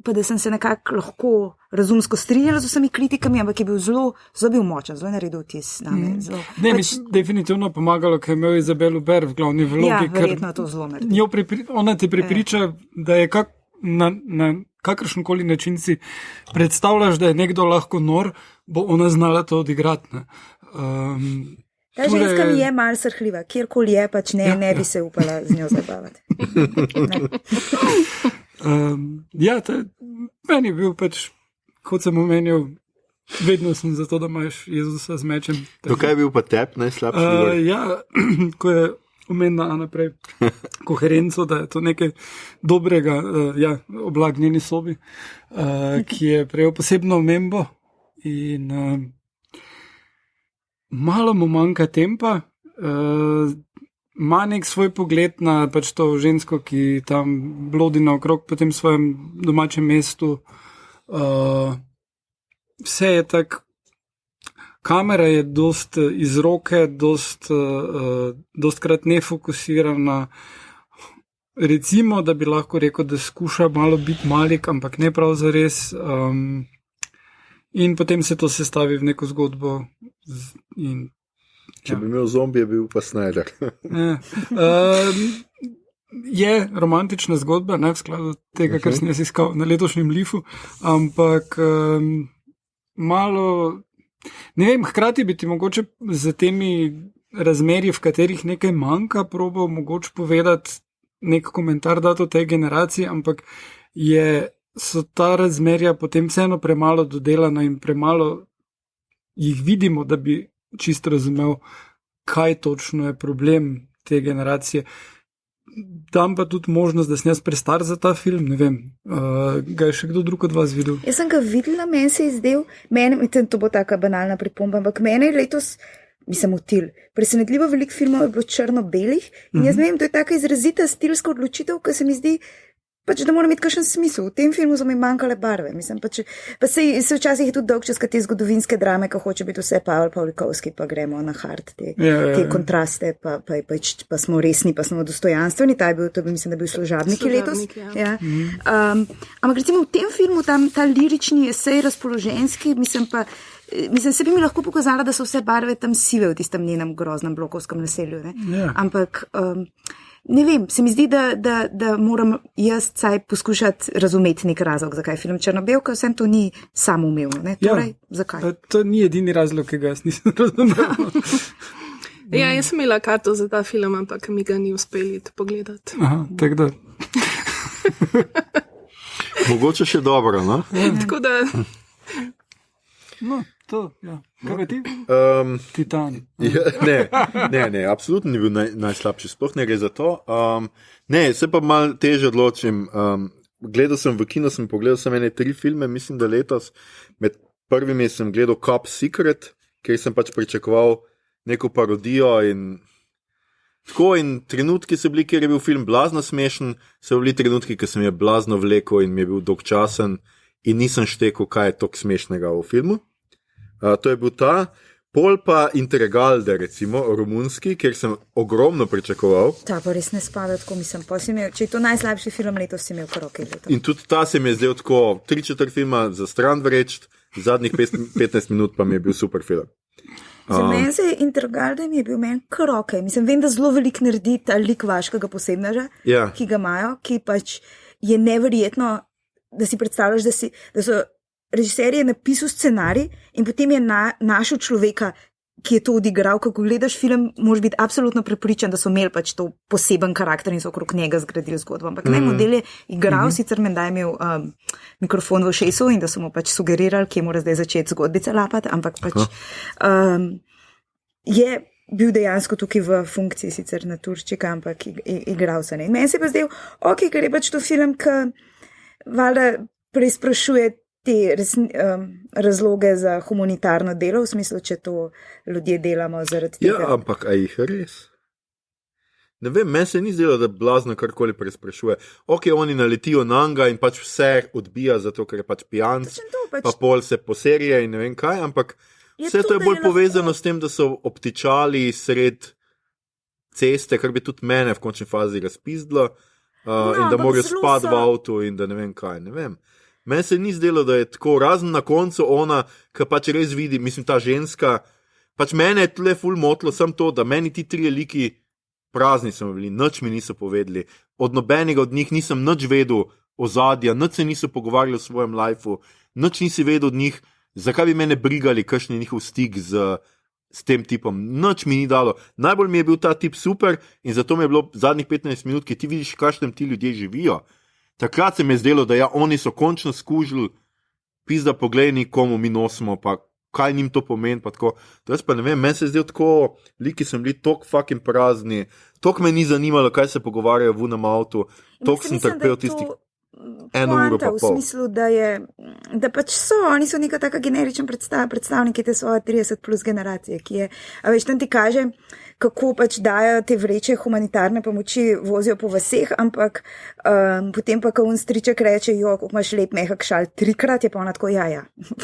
pa da sem se nekako lahko razumsko strinjala z vsemi kritikami, ampak je bil zelo bil močen, zelo naredil vtis name. Ne, mi definitivno pomagalo, ker je imel Izabel Huppert v glavni vlogi. Ja, verjetno to zelo naredil. Ona ti prepriča, da je na kakršenkoli način si predstavljaš, da je nekdo lahko nor, bo ona znala to odigrati. Ta ženska mi je malo srhljiva, kjerkoli je, pač ne bi se upala z njo zabavati. Meni je bil pač, kot sem omenil, vedno sem za to, da imaš Jezusa z mečem. Kaj je bil pa tep najslabši? Ko je omenila naprej koherenco, da je to nekaj dobrega, oblak njeni sobi, ki je prejel posebno omembo in malo mu manjka tempa, ima nek svoj pogled na pač to žensko, ki tam blodi naokrog po tem svojem domačem mestu. Vse je tak, kamera je dost iz roke, dostkrat nefokusirana. Recimo, da bi lahko rekel, da skuša malo biti malik, ampak ne prav zares. In potem se to sestavi v neko zgodbo. Če bi imel zombije, bi bil pa Snyder. Je romantična zgodba, ne v skladu tega, kar sem jaz iskal na letošnjem Leafu, ampak malo, ne vem, hkrati bi ti mogoče za temi razmerji, v katerih nekaj manjka, probal mogoče povedati nek komentar dati o tej generaciji, ampak so ta razmerja potem vseeno premalo dodelana in premalo jih vidimo, da bi čisto razumel, kaj točno je problem te generacije. Dam pa tudi možnost, da sem jaz prestar za ta film, ne vem, ga je še kdo drug od vas videl? Jaz sem ga videla, meni se je zdel, to bo taka banalna pripomba, ampak meni je letos mislim, motil. Presenetljivo veliko filmov je bilo črno-belih in jaz ne vem, to je taka izrazita stilska odločitev, ki se mi zdi, pač, da mora imeti kakšen smisel. V tem filmu so mi manjkale barve. Mislim, pa se včasih je tudi dolg čas te zgodovinske drame, ko hoče biti vse Pavel Pavlikovski, pa gremo na hard te kontraste, pa smo resni, pa smo dostojanstveni. Mislim, da je bil Služabniki letos. Ja. Ampak recimo v tem filmu tam ta lirični esej razpoloženski, mislim, se bi mi lahko pokazala, da so vse barve tam sive v tistem njenem groznem blokovskem naselju. Ampak ne vem, se mi zdi, da moram jaz saj poskušati razumeti nek razlog, zakaj je film črno-bel, ker vsem to ni samoumevno. Torej, zakaj? To ni edini razlog, ki ga jaz nisem razumel. Jaz sem imela karto za ta film, ampak mi ga ni uspeli pogledati. Aha, tako da. Mogoče še dobro, no? Tako da. No, to, ja. Kaj pa ti? Titan. Ne, absolutno ni bil najslabši, sploh ne gre za to. Se pa malo teže odločim. Gledal sem v kino, pogledal sem 3 filme, mislim, da letos. Med prvimi sem gledal Cop Secret, kjer sem pač pričakoval neko parodijo in trenutki so bili, kjer je bil film blazno smešen, so bili trenutki, ki sem je blazno vlekel in mi je bil dolgčasen in nisem štekel, kaj je toliko smešnega v filmu. To je bil ta. Pol pa Intergalde, recimo, romunski, kjer sem ogromno pričakoval. Ta pa res ne spada tako, mislim. Če je to najslabši film letos, si imel koroke leto. In tudi ta se mi je zdel tako 3/4 filma za stran vreč, zadnjih 15 minut pa mi je bil super film. Za meni se je Intergalde mi je bil meni koroke. Mislim, vem, da zelo velik naredi ta lik vaškega posebneža, ki ga imajo, ki pač je neverjetno, da si predstavljaš, da so režiser je napisal scenarij in potem je našel človeka, ki je to odigral. Kako gledaš film, moraš biti absolutno prepričan, da so imeli pač to poseben karakter in so okrog njega zgradili zgodbo. Ampak model je igral, sicer menda je imel mikrofon v ušesu in da so mu pač sugerirali, kje mora zdaj začeti zgodbice lapati, ampak pač je bil dejansko tukaj v funkciji, sicer naturščika, ampak igral se ne. In meni se pa zdel, ker je pač to film, ki valjda preizprašuje te razloge za humanitarno delo, v smislu, če to ljudje delamo zaradi tega. Ja, ampak a jih res? Ne vem, meni se ni zdelo, da blazno karkoli preizprašuje. Oni naletijo na njega in pač vse odbija, zato ker je pač pijanc, pa pol se poserije in ne vem kaj, ampak vse to je bolj povezano s tem, da so obtičali sred ceste, kar bi tudi mene v končni fazi razpizdlo, in da morajo spati v avtu in da ne vem kaj, ne vem. Meni se ni zdelo, da je tako, razen na koncu ona, ki pač res vidi, mislim, ta ženska, pač mene je tle ful motlo, sem to, da meni ti 3 liki prazni so bili, nič mi niso povedali, od nobenega od njih nisem nič vedel ozadja, nič se niso pogovarjali o svojem lifeu, nič nisi vedel od njih, zakaj bi mene brigali, kakšen je njihov stik s tem tipom, nič mi ni dalo. Najbolj mi je bil ta tip super in zato mi je bilo zadnjih 15 minut, ki ti vidiš, kakšnem ti ljudje živijo. Takrat se mi je zdelo, da oni so končno skužili, pizda poglejni, komu mi nosimo, pa kaj njim to pomeni, pa tako. To jaz pa ne vem, meni se je zdelo tako, liki sem bili tok fucking prazni, tok me ni zanimalo, kaj se pogovarjajo v unem avtu, tok sem trpel tistih 1 uro pa pol. V smislu, da pač oni so neka taka generična predstavniki te svoje 30 plus generacije, ki je, a veš, tam ti kaže, kako pač dajo te vreče humanitarne pomoči, vozijo po vaseh, ampak potem pa, ko striček reče, kako imaš lep mehak šal 3-krat, je pa ona tako,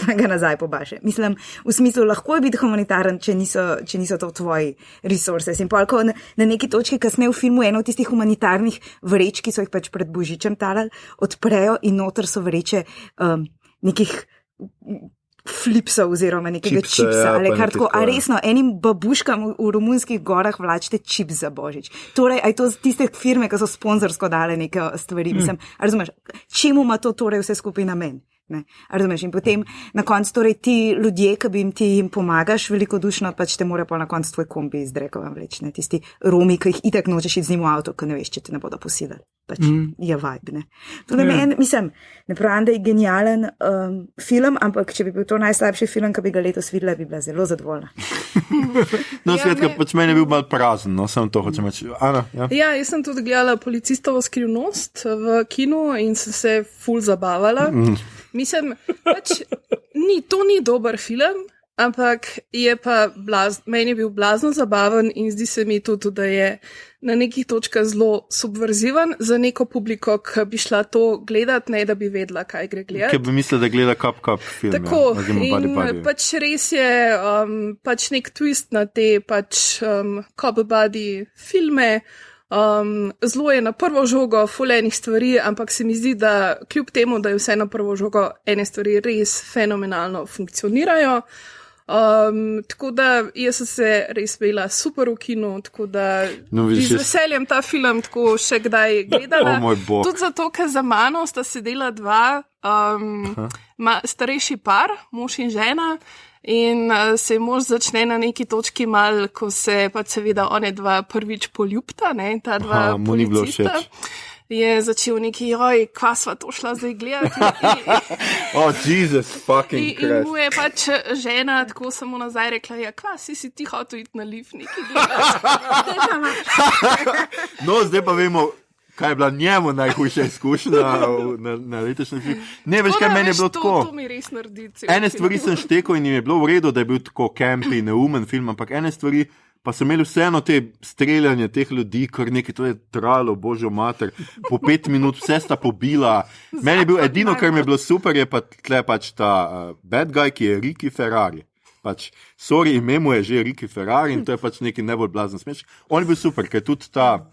pa ga nazaj pobaše. Mislim, v smislu, lahko je biti humanitaren, če niso to tvoji resources. In pa, ko na neki točki kasneje v filmu eno od tistih humanitarnih vreč, ki so jih pač pred Božičem talali, odprejo in noter so vreče nekih flipsov oziroma nekega čipsa, ali kar tako, a resno, enim babuškam v romunskih gorah vlačite čips za Božič. Torej, aj to tiste firme, ki so sponzorsko dale neke stvari, mislim, razumeš, čemu ima to torej vse skupaj namen? Ne, razumeš, in potem na koncu torej ti ljudje, ki bi jim pomagaš velikodušno, pač te mora pa na koncu tvoj kombi iz Drekova vleč, ne, tisti Romi, ki jih itak nočeš iti z njim v avto, ki ne veš, če te ne bodo posilili. Pač je vibe, ne. To da meni, mislim, ne pravim, da je genijalen film, ampak če bi bil to najslabši film, ki bi ga letos videla, bi bila zelo zadovoljna. No, skratka, pač meni je bil malo prazen, no, sem to hočem reči. Ana, ja. Ja, jaz sem tudi gledala Policistovo skrivnost v kinu in sem se ful zabavala. Mislim, pač to ni dober film, ampak je pa meni je bil blazno zabaven in zdi se mi tudi, da je na nekih točkah zelo subverziven za neko publiko, ki bi šla to gledati, ne da bi vedela, kaj gre gledati. Ki bi mislila, da gleda Cup film. Tako, ja, in pač res je pač nek twist na te pač Cop Buddy filme. Zelo je na prvo žogo fulejnih stvari, ampak se mi zdi, da kljub temu, da je vse na prvo žogo, ene stvari res fenomenalno funkcionirajo. Tako da jaz sem se res bila super v kinu, tako da z veseljem ta film tako še kdaj gledala. Tudi zato, ker za mano sta sedela dva starejši par, mož in žena. In se mož začne na neki točki mal, ko se pa seveda one dva prvič poljubta, ne, ta dva policista. Je začel neki, kva sva to šla zdaj gledati. Jesus fucking Christ. In mu je pač žena tako samo nazaj rekla, ja, kva si ti hotel iti na lift neki gledati. No, zdaj pa vemo, kaj je bila njemu najhujša izkušnja na letošnjem filmu. Ne, veš, kaj meni je bilo tako. To mi res naredi. Ene stvari sem štekal in jim je bilo v redu, da je bil tako campy, neumen film, ampak ene stvari pa so imeli vseeno te streljanje teh ljudi, kar nekaj to je trajalo, božjo mater, po 5 minut vse sta pobila. Meni je bil edino, kar mi je bilo super, je pa tle pač ta bad guy, ki je Ricky Ferrari. Pač, sorry, ime mu je že Ricky Ferrari in to je pač neki najbolj blazen smešek. On je bil super, ker tudi ta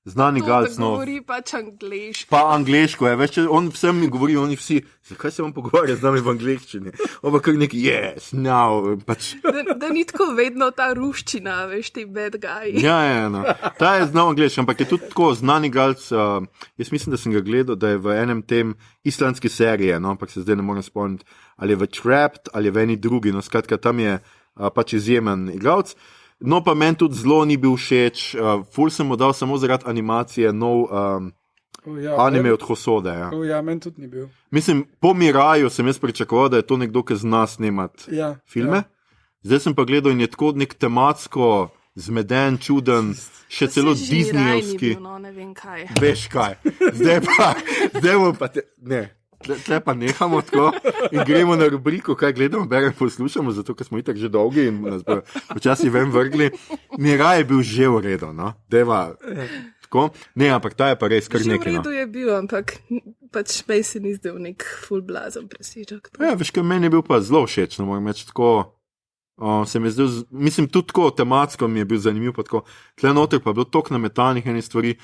znani galc. To govori pač angleško. Pa angleško je, veš, on vsem mi govori, oni vsi, zakaj se vam pogovarja z nami v angleščini? Oba kar neki, yes, now, pač. Da ni tako vedno ta ruščina, veš, ti bad guy. Ja, no. Ta je znal angleško, ampak je tudi tako znani galc, jaz mislim, da sem ga gledal, da je v enem tem islandski serije, no, ampak se zdaj ne morem spomniti, ali je v Trapped, ali je v eni drugi, no, skratka, tam je pač izjemen igralec. No, pa meni tudi zelo ni bil všeč, ful sem mu dal samo zaradi animacije, nov anime od Hosode. Ja, meni tudi ni bil. Mislim, po Miraju sem jaz pričakoval, da je to nekdo, ki zna snemati filme. Ja. Zdaj sem pa gledal in je tako nek tematsko zmeden, čuden, še celo disneyovski. No, ne vem kaj. Veš kaj, zdaj bom pa ne. Tle pa nehamo tako in gremo na rubriko, kaj gledamo, beremo, poslušamo, zato ker smo itak že dolgi in nas bo včasih ven vrgli. Miraj je bil že v redu, no? Deva, tako. Ne, ampak ta je pa res kar nekaj. Že v redu je bil, ampak pač mej se ni zdel nek ful blazen presežek. Ja, veš, kaj meni je bil pa zelo všeč, no, moram reči tako, se mi je zdel, mislim, tudi tako tematsko mi je bil zanimiv, pa tako, tle noter pa je bilo toliko nametanih ene stvari,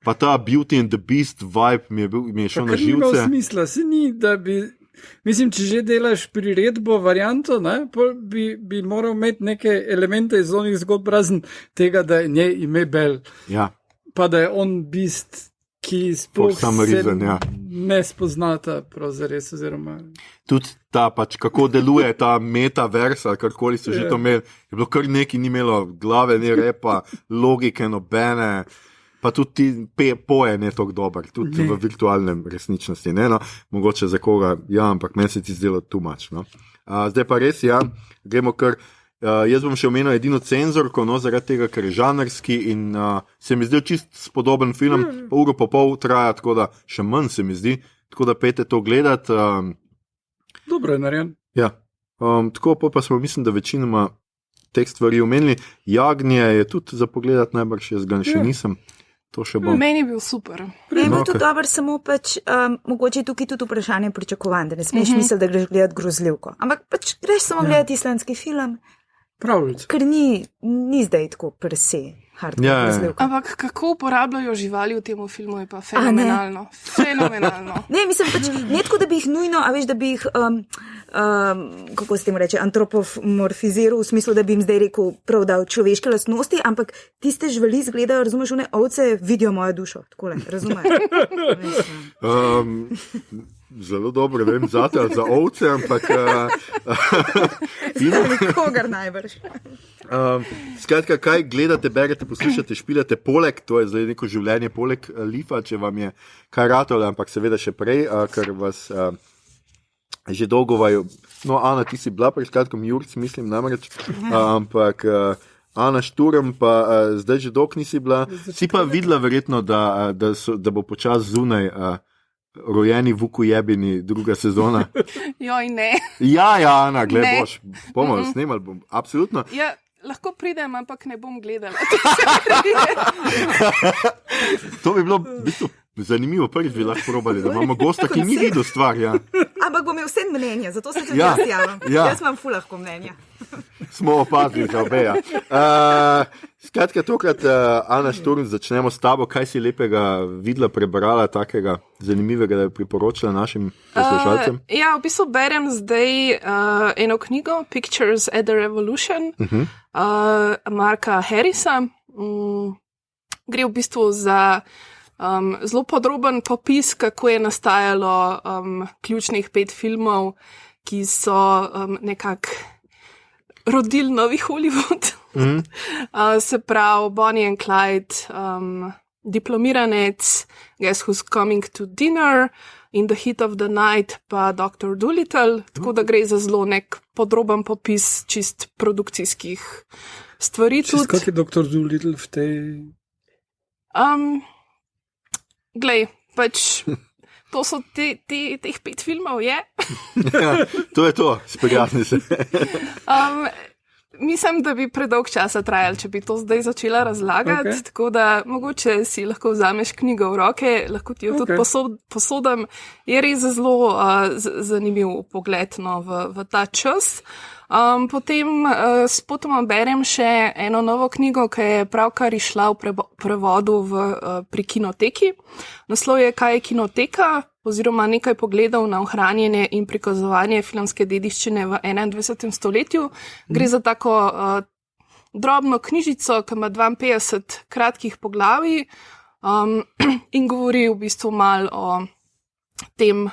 pa ta Beauty and the Beast vibe mi je šel na živce. Kar ni imel smisla, se ni, da bi, mislim, če že delaš priredbo varianto, ne, bi moral imeti neke elemente iz onih zgodb, razen tega, da je njej ime Bell. Ja. Pa da je on Beast, ki sploh ne spoznata prav zares, oziroma. Tudi ta pač, kako deluje ta metaverse, ali karkoli so že to imeli, je bilo kar nekaj, ni imelo glave, ne repa, logike, nobene. Pa tudi poje ne tako dober, tudi v virtualnem resničnosti. Ne, no? Mogoče za koga, ja, ampak meni se ti zdelo too much. No? Zdaj pa res, ja, gremo kar. Jaz bom še omenil edino cenzorko, no, zaradi tega, ker je žanrski in se mi zdel čist spodoben film, pa uro pa pol traja, tako da še manj se mi zdi, tako da pejte to gledat. Dobro je narejen. Ja, tako pa smo, mislim, da večinoma teh stvari omenili. Jagnje je tudi za pogledat najbrž, jaz ga še nisem. Meni je bil super. Je bil tudi dober, samo pač mogoče tukaj tudi vprašanje pričakovanj, da ne smeš misliti, da greš gledati grozljivko. Ampak pač greš samo gledati islandski film, ker ni zdaj tako prese. Ampak kako uporabljajo živali v tem filmu, je pa fenomenalno. Fenomenalno. Ne, mislim pač, ne tako, da bi jih nujno, a veš, da bi jih, kako se temu reče, antropomorfiziral, v smislu, da bi jim zdaj rekel prav dal človeške lastnosti, ampak tiste živali izgledajo, razumeš, one ovce vidijo mojo dušo. Takole, razumeš? Zelo dobro, vem zate, za ovce, ampak kogar najbrž. Skratka, kaj gledate, berete, poslušate, špilate poleg, to je zdaj neko življenje poleg Lifa, če vam je kaj ratole, ampak seveda še prej, ker vas že dolgo vaju, no, Ana, ti si bila pred kratkom Jurc, mislim namreč, ampak Ana Šturm pa zdaj že dolgo nisi bila, si pa videla verjetno, da bo počas zunaj Rojeni Vuku jebini, druga sezona. Joj, ne. Ja, Ana, Ne. gledaj, bomo snimali, absolutno. Ja, lahko pridem, ampak ne bom gledala. To bi bilo v bistvu zanimivo, prvič bi lahko probali, da imamo gosta, ki ni videl stvar. Ja. Ampak bom imel vse mnenje, zato se tudi Ja, jaz javim. ja. Jaz imam ful lahko mnenja. Smo opazili za obe. Ja. Skratka, tokrat, Ana Šturm, začnemo s tabo. Kaj si lepega videla, prebrala, takega zanimivega, da je priporočila našim poslušalcem? Ja, v bistvu berem zdaj eno knjigo, Pictures at the Revolution, Marka Harrisa. Gre v bistvu za zelo podroben popis, kako je nastajalo ključnih 5 filmov, ki so nekako rodili novi Hollywood. Se pravi Bonnie and Clyde, Diplomiranec, Guess Who's Coming to Dinner, In the Heat of the Night, pa Dr. Dolittle, tako da gre za zelo nek podroben popis čist produkcijskih stvari. Kak je Dr. Dolittle v tej... Glej, pač to so teh 5 filmov, je. Ja, to je to, sprijazni se. Mislim, da bi predolg časa trajali, če bi to zdaj začela razlagati, Okay. tako da mogoče si lahko vzameš knjigo v roke, lahko ti jo tudi posodam. Je res zelo zanimiv pogled v ta čas. Potem spotoma berem še eno novo knjigo, ki je pravkar išla v prevodu pri Kinoteki. Naslov je Kaj je Kinoteka? Oziroma nekaj pogledov na ohranjanje in prikazovanje filmske dediščine v 21. stoletju. Gre za tako drobno knjižico, ki ima 52 kratkih poglavij in govori v bistvu malo o tem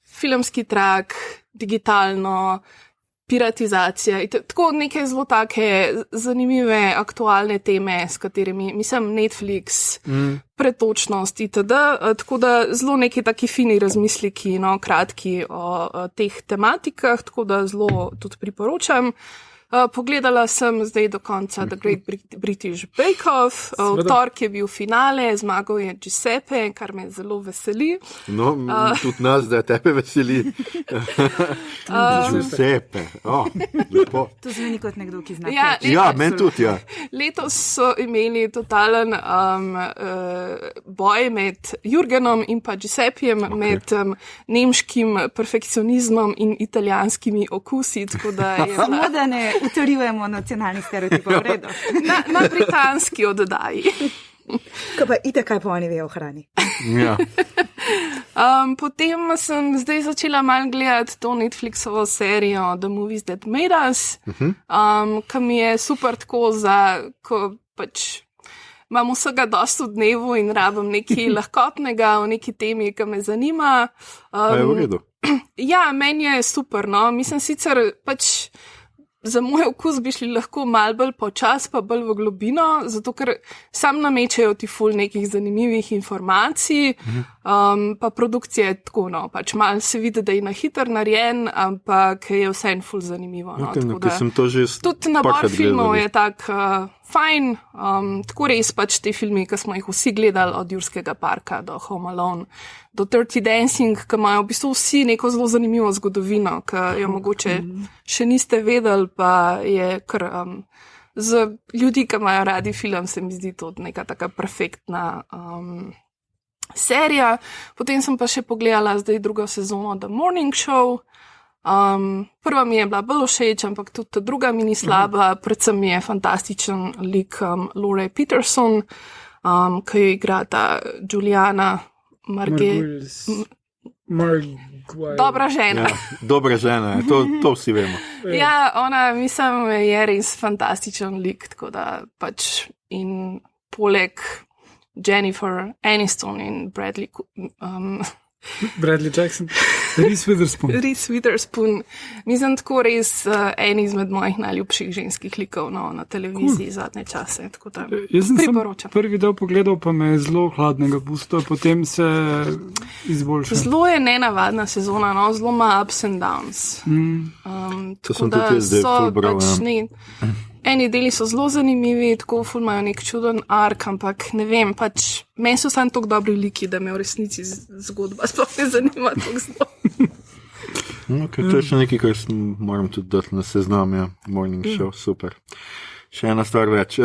filmski trak, digitalno, piratizacija, tako neke zelo take zanimive aktualne teme, s katerimi, mislim, Netflix, pretočnost itd. Tako da zelo neki taki fini razmisliki, no, kratki o teh tematikah, tako da zelo tudi priporočam. Pogledala sem zdaj do konca The Great British Bake Off, v torek je bil finale, zmagal je Giuseppe, kar me zelo veseli. No, tudi nas, da tebe veseli. Giuseppe, lepo. To zveni kot nekdo, ki zna. Ja, meni tudi, ja. Letos so imeli totalen boj med Jurgenom in pa Giuseppijem, med nemškim perfekcionizmom in italijanskimi okusi, tako da je Samo da ne utrjujemo nacionalnih stereotipov, v redu. na britanski oddaji. Kaj pa itek, kaj pa oni vejo o hrani. Ja. Potem sem zdaj začela malo gledati to Netflixovo serijo The Movies That Made Us, ki mi je super tako ko pač imam vsega dosti v dnevu in rabim nekaj lahkotnega o neki temi, ki me zanima. Pa je v redu. Ja, meni je super, no. Mislim sicer pač za moj okus bi šli lahko malo bolj počas, pa bolj v globino, zato ker sam namečejo ti ful nekih zanimivih informacij, pa produkcija je tako, no, pač malo se vidi, da je na hiter narejen, ampak je vse en ful zanimivo. No, Okay, no, sem to že tudi nabor filmov je tak fajn, tako res pač te filmi, ki smo jih vsi gledali, od Jurskega parka do Home Alone, do Dirty Dancing, ki imajo v bistvu vsi neko zelo zanimivo zgodovino, ki jo mogoče še niste vedeli, pa je kar za ljudi, ki imajo radi film, se mi zdi to neka taka perfektna serija. Potem sem pa še pogledala zdaj drugo sezono The Morning Show. Prva mi je bila bolj všeč, ampak tudi ta druga mi ni slaba, predvsem mi je fantastičen lik Lore Peterson, ki jo igra ta Juliana Dobra žena. Ja, dobra žena, to vsi vemo. Ja, ona, mislim, je res fantastičen lik, tako da pač in poleg Jennifer Aniston in Bradley Jackson, Reese Witherspoon, mislim, tako res en izmed mojih najljubših ženskih likov na televiziji zadnje čase, tako da priporočam. Prvi del pogledal, pa me je zelo hladnega pustil, potem se izboljša. Zelo je nenavadna sezona, no, zelo ima ups and downs. To sem tudi jaz zdaj ful bral, ja. eni deli so zelo zanimivi, tako ful imajo nek čuden ark, ampak ne vem, pač meni so samo tako dobri liki, da me v resnici zgodba sploh ne zanima tako zelo. Okay, to je še nekaj, kar moram tudi dati na seznam, ja. Morning show, super. Še ena stvar več.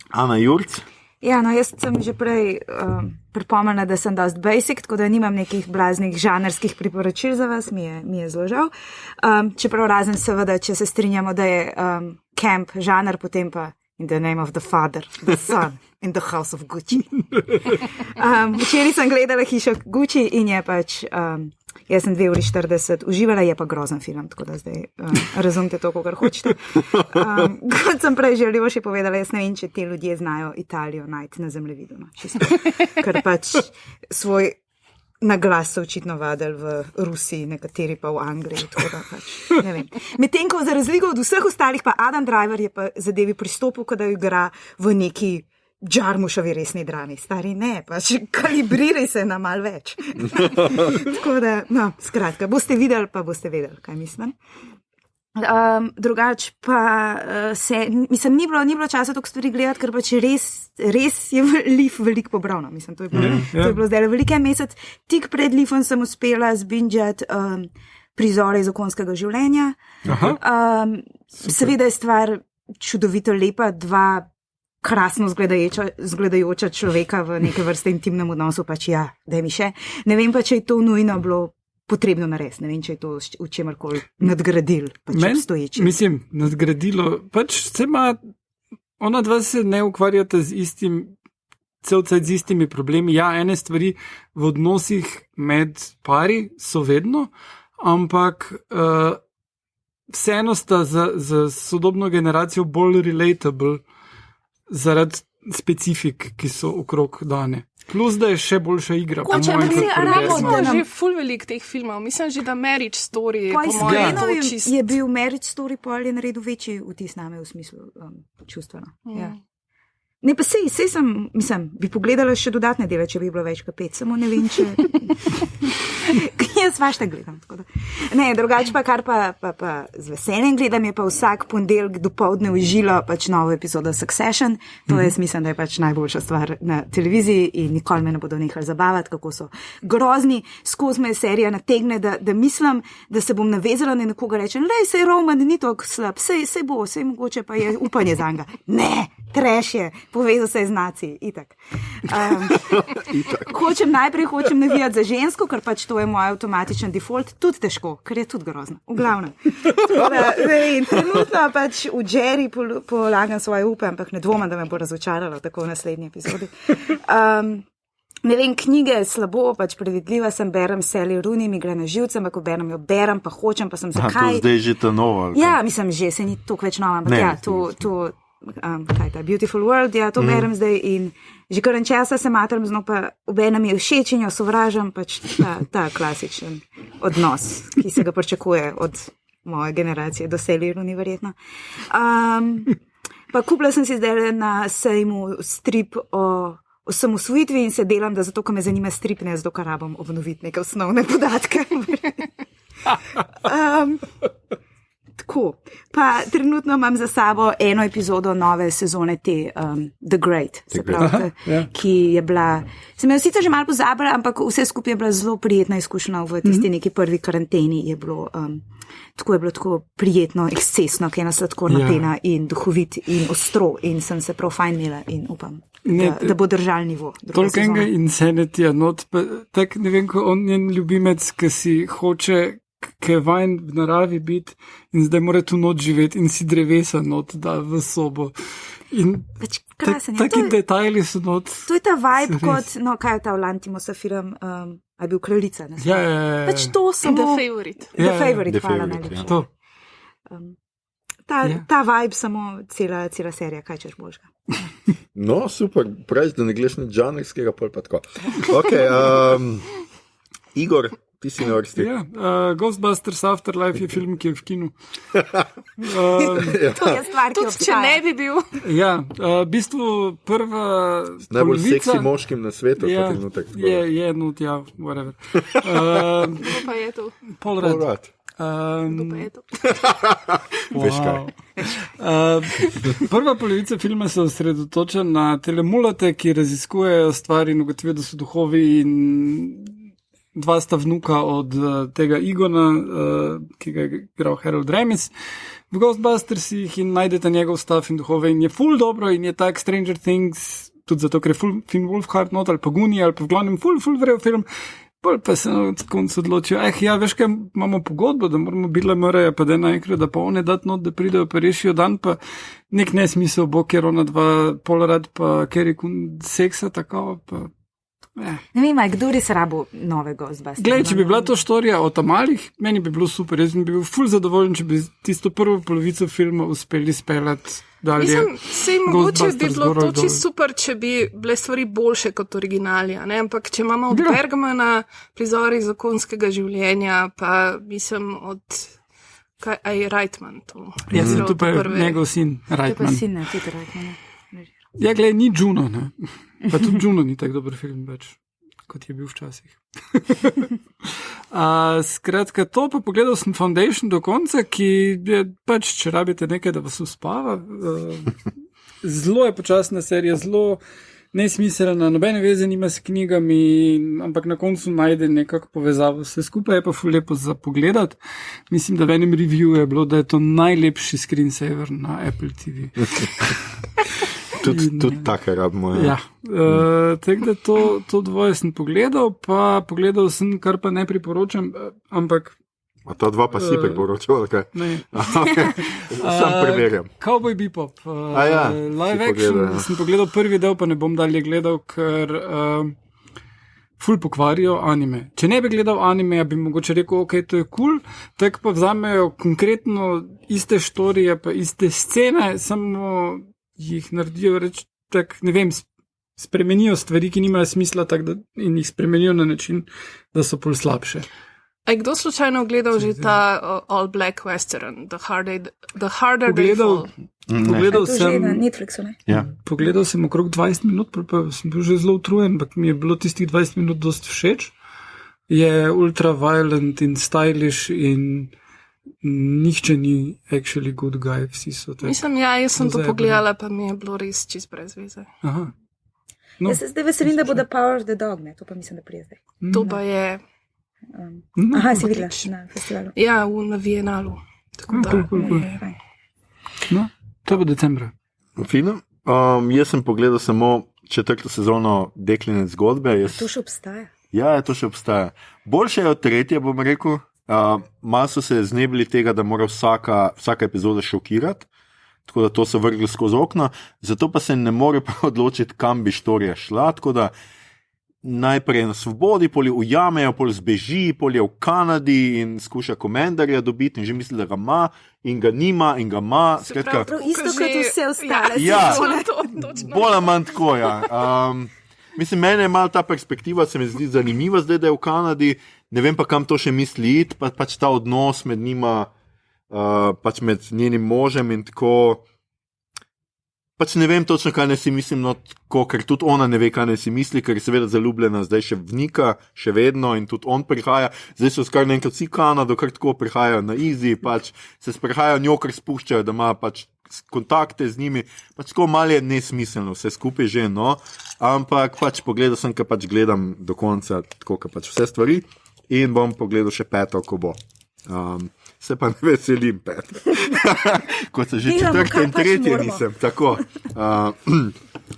Ana Jurc? Ja, no, jaz sem že prej pripomnila, da sem dost basic, tako da nimam nekih blaznih žanrskih priporočil za vas, mi je zelo žal. Čeprav razen seveda, če se strinjamo, da je camp žanr, potem pa In the name of the Father, the Son in the House of Gucci. Včeraj sem gledala Hišo Gucci in je pač, jaz sem 2:40 uživala, je pa grozen film, tako da zdaj razumete to, kar hočete. Kot sem prej želila še povedala, jaz ne vem, če te ljudje znajo Italijo najti na zemljevidu, no, čisto, ker pač svoj na glas so očitno vadili v Rusiji, nekateri pa v Angliji, tako da pač, ne vem. Medtem ko za razliko od vseh ostalih pa Adam Driver je pa zadevi pristopil, ko da igra v neki Jarmušovi resni drami. Stari ne, pač kalibriraj se na mal več. Tako da, no, skratka, boste videli, pa boste vedeli, kaj mislim. Drugač pa mislim, ni bilo časa toliko stvari gledati, ker pač res je Leaf veliko pobral, no. Mislim, to je bilo zdaj veliko mesec. Tik pred Leafom sem uspela zbinjati prizore iz okoljskega življenja. Seveda je stvar čudovito lepa, dva krasno zgledajoča človeka v neke vrste intimnem odnosu, pač ja, daj mi še. Ne vem pa, če je to nujno bilo potrebno narediti, ne vem, če je to v čemarkoli nadgradil, pač obstoječi. Mislim, nadgradilo, pač se ima, ona dva se ne ukvarjata z istim, celcajt z istimi problemi. Ja, ene stvari v odnosih med pari so vedno, ampak vseeno sta za sodobno generacijo bolj relatable zaradi specifik, ki so okrog dane. Plus, da je še boljša igra. Imamo že ful velik teh filmov. Mislim, že da Marriage Story je po mojem to čist. Je bil Marriage Story pol je naredil večji vtis name v smislu čustveno. Ja. Ne, pa sej sem, mislim, bi pogledala še dodatne dele, če bi bilo več kot 5, samo ne vem, če... Jaz vašte gledam, tako da. Ne, drugače pa, kar pa z veseljem gledam, je pa vsak ponedeljek dopoldne v žilo pač novo epizodo Succession. To jaz mislim, da je pač najboljša stvar na televiziji in nikoli me ne bodo nehali zabavati, kako so grozni. Skozi me serija nategne, da mislim, da se bom navezala na nekoga rečem, lej, sej Roman ni tako slab, sej bo, sej mogoče pa je upanje zanga. Ne, trash je. Povezal se je z naciji, itak. Hočem navijati za žensko, ker pač to je moj avtomatičen default, tudi težko, ker je tudi grozno. V glavnem. Trenutno pač v Jerry polagam svoje upe, ampak ne dvomam, da me bo razočaralo tako v naslednji epizodi. Ne vem, knjige je slabo, pač predvidljiva sem, berem Sally Rooney, mi gre na živce, ampak berem, pa hočem, pa sem zakaj. To zdaj že ta nova. Ja, mislim, že se ni toliko več nova, ampak ja, to kaj ta Beautiful World, ja, to berem zdaj in že kar en časa se matram z njo, pa obenem je všeč in jo sovražam, pač ta klasičen odnos, ki se ga pričakuje od moje generacije do Sally Rooney verjetno. Pa kupila sem si zdaj na sejmu strip o osamosvojitvi in se delam, da zato, ko me zanima strip, ne zato, ker rabim obnoviti neke osnovne podatke. Tako, pa trenutno imam za sabo eno epizodo nove sezone te The Great, se pravi, ki je bila, sem jo sicer že malo pozabila, ampak vse skupaj je bila zelo prijetna izkušnja v tisti neki prvi karanteni, je bilo tako prijetno, ekscesno, ki je sladkorna pena in duhovit in ostro in sem se prav fajn imela in upam, da bo držal nivo. Toliko enega insanity, tak ne vem, ko on njen ljubimec, ki si hoče ki je vajen v naravi biti in zdaj mora tu noč živeti in si drevesa not da v sobo. In taki detajli so not. To je ta vibe kot, no kaj je ta Lanthimosov film, a je bil Kraljica. Ja. Pač to samo... The Favorite. The Favorite, hvala najlepša. To. Ta vibe samo cela serija, kaj češ božga. No, super, pravi, da ne gledaš nič žanrskega, pol pa tako. Ok, Igor, ti si na vrsti. Ja, Ghostbusters Afterlife je film, ki je v kinu. To je stvar, ki obstaja. Če ne bi bil. Ja, v bistvu prva najbolj polovica... seksi moškim na svetu. Ja, trenutek, je not, ja, whatever. Pa je to. Paul Rudd. Kdo pa je to? Veš kaj. Prva polovica filma se osredotoča na telemulate, ki raziskujejo stvari in ugotovijo, da so duhovi, in dva sta vnuka od tega Igona, ki ga je igral Harold Ramis v Ghostbustersih, in najdete njegov stav in duhove in je ful dobro in je tak Stranger Things, tudi zato, ker je ful Finn Wolfhard not ali pa Guni ali pa v glavnem ful vrel film. Pa se na koncu odločijo, ja, veš kaj, imamo pogodbo, da moramo Billa Murraya, pa da naenkrat, da pa one dat not, da pridejo, pa rešijo dan, pa nek nesmisel bo, ker ona dva Polarad pa Carrie Coon seksa tako, pa... Ne vem, kdo res rabo novega Ghostbusters. Glej, če bi bila to storija o Tamalih, meni bi bilo super, jaz bi bil ful zadovoljen, če bi tisto prvo polovico filma uspeli speljati dalje. Mislim, sej mogoče bi bilo to čisto super, če bi bile stvari boljše kot originali, ne? Ampak če imamo od Bergmana prizori zakonskega življenja, pa mislim od... Kaj je Reitman to? Jaz sem tu pa njegov sin, Reitman. To pa sin, ne, tudi Reitman. Ja, glej, ni Juno, ne. Pa tudi Juno ni tak dober film več, kot je bil včasih. Skratka, to pa pogledal sem Foundation do konca, ki je pač, če rabite nekaj, da vas uspava. Zelo je počasna serija, zelo nesmiselna, nobene veze nima s knjigami, ampak na koncu najde nekako povezavo. Vse skupaj je pa ful lepo za pogledat. Mislim, da v enem review je bilo, da je to najlepši screensaver na Apple TV. Tudi tako rabimo. Ja. Tako da to dvoje sem pogledal, pa pogledal sem, kar pa ne priporočam, ampak... A ta dva pa si priporočal, ali kaj? Ne. Okay. Sam preverjam. Cowboy Bebop. Live action. Sem pogledal prvi del, pa ne bom dalje gledal, ker ful pokvarijo anime. Če ne bi gledal anime, bi mogoče rekel, ok, to je cool, tako pa vzamejo konkretno iste štorije, pa iste scene, samo jih naredijo, ne vem, spremenijo stvari, ki nimajo smisla, in jih spremenijo na način, da so pol slabše. A je kdo slučajno gledal že ta All Black Western, The Harder They Fall? Pogledal sem na Netflixu, ne? Ja. Pogledal sem okrog 20 minut, pa sem bil že zelo utrujen, ampak mi je bilo tistih 20 minut dosti všeč. Je ultra violent in stylish in nihče ni actually good guy, vsi so tako. Mislim, jaz sem to pogledala, pa mi je bilo res čist brez veze. Aha. No, jaz se zdaj veselim, da bo The Power of the Dog, ne? To pa mislim, da prije zdaj. To pa je... Aha, si videla na festivalu. Ja, na Viennalu. Tako da je... No, to bo decembra. Fino. Jaz sem pogledal samo 4. sezono Dekline zgodbe. To še obstaja? Ja, to še obstaja. Boljše je od 3, bom rekel. Malo so se znebili tega, da mora vsaka epizoda šokirati, tako da to so vrgli skozi okno, zato pa se ne more pa odločiti, kam bi štorija šla, tako da najprej na svobodi, poli ujamejo, poli zbeži, poli je v Kanadi in skuša komendarja dobiti in že misli, da ga ima in ga nima in ga ima. Prav, isto kot vse ostale. Ja, bolj ali manj tako, ja. Mislim, mene je malo ta perspektiva, se mi zdi zanimiva zdaj, da je v Kanadi, ne vem pa, kam to še misli iti, pač ta odnos med njima, pač med njenim možem in tako, pač ne vem točno, kaj ne si mislim, no, tako, ker tudi ona ne ve, kaj ne si misli, ker je seveda zaljubljena zdaj še vnika, še vedno in tudi on prihaja, zdaj so skar naenkrat vsi Kanado, kar tako prihajajo na easy, pač se sprehajajo njo, ker spuščajo, da ima pač kontakte z njimi, pač tako malo je nesmiselno, vse skupaj že, no, ampak pač pogledal sem, ker pač gledam do konca, tako, ker pač vse stvari in bom pogledal še 5, ko bo. Se pa ne veselim 5. Kot se že 4. in 3. nisem. Tako.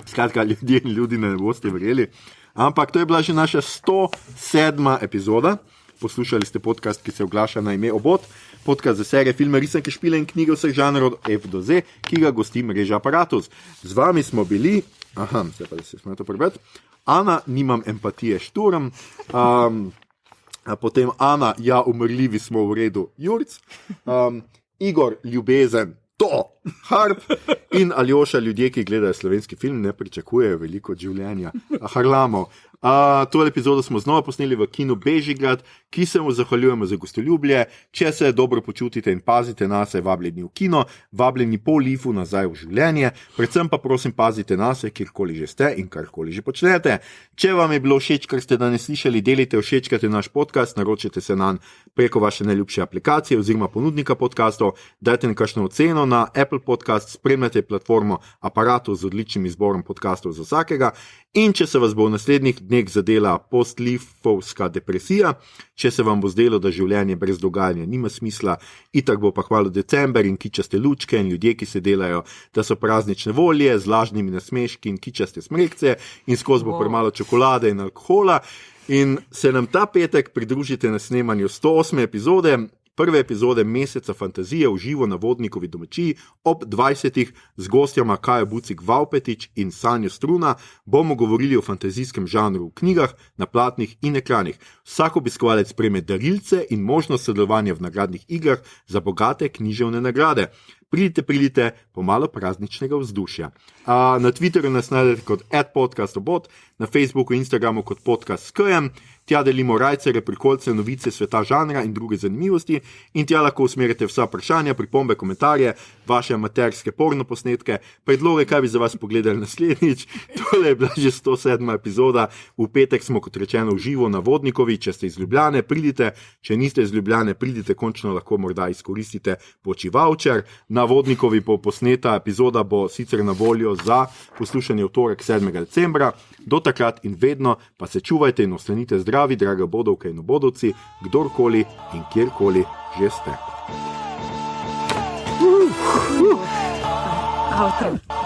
Skratka, ljudi ne boste verjeli. Ampak to je bila že naša 107. epizoda. Poslušali ste podcast, ki se oglaša na ime Obod. Podcast za serije, filme, risanke, špile in knjige vseh žanrov od F do Z, ki ga gosti mreža Aparatus. Z vami smo bili, zdaj pa da se smem to prebrati, Ana, nimam empatije, Šturm, potem Ana, ja, umrljivi smo v redu, Jurc, Igor, ljubezen, to, Harp in Aljoša, ljudje, ki gledajo slovenski film, ne pričakujejo veliko od življenja, Harlamov, Tole epizodo smo znova posneli v kinu Bežigrad, ki se mu zahvaljujemo za gostoljubje. Če se dobro počutite in pazite nase, vabljeni v kino, vabljeni po Lifu nazaj v življenje, predvsem pa prosim pazite nase, kjerkoli že ste in karkoli že počnete. Če vam je bilo všeč, kar ste danes slišali, delite, všečkajte naš podcast, naročite se nanj preko vaše najljubše aplikacije oziroma ponudnika podcastov, dajte nekakšno oceno na Apple Podcast, spremljate platformo Aparatu z odličnim izborom podcastov za vsakega. In če se vas bo v naslednjih dneh zadela postlifovska depresija, če se vam bo zdelo, da življenje brez dogajanja nima smisla, itak bo pa hvala december in kičaste lučke in ljudje, ki se delajo, da so praznične volje z lažnimi nasmeški in kičaste smrekce in skozi bo premalo čokolade in alkohola. In se nam ta petek pridružite na snemanju 108. epizode, prve epizode Meseca fantazije v živo na Vodnikovi domačiji ob 20. z gostjama Kajo Bucik-Vaupetič in Sanjo Struna bomo govorili o fantazijskem žanru v knjigah, na platnih in ekranih. Vsak obiskovalec prejme darilce in možnost sodelovanja v nagradnih igrah za bogate književne nagrade. Pridite, pomalo prazničnega vzdušja. Na Twitterju nas najdete kot @podcastobot, na Facebooku in Instagramu kot podcast s K-jem. Tja delimo rajcere, prikolce, novice sveta žanra in druge zanimivosti in tja lahko usmerite vsa vprašanja, pripombe, komentarje, vaše amaterske porno posnetke, predloge, kaj bi za vas pogledali naslednjič. Tole je bila že 107. epizoda. V petek smo, kot rečeno, v živo na Vodnikovi. Če ste iz Ljubljane, pridite. Če niste iz Ljubljane, pridite, končno lahko morda izkoristite Počivalčer. Na Vodnikovi posneta epizoda bo sicer na voljo za poslušanje v torek 7. decembra. Do takrat in vedno pa se čuvajte in ostanite zdravi, drage bodovke in obodovci, kdorkoli in kjerkoli že ste. Avtor.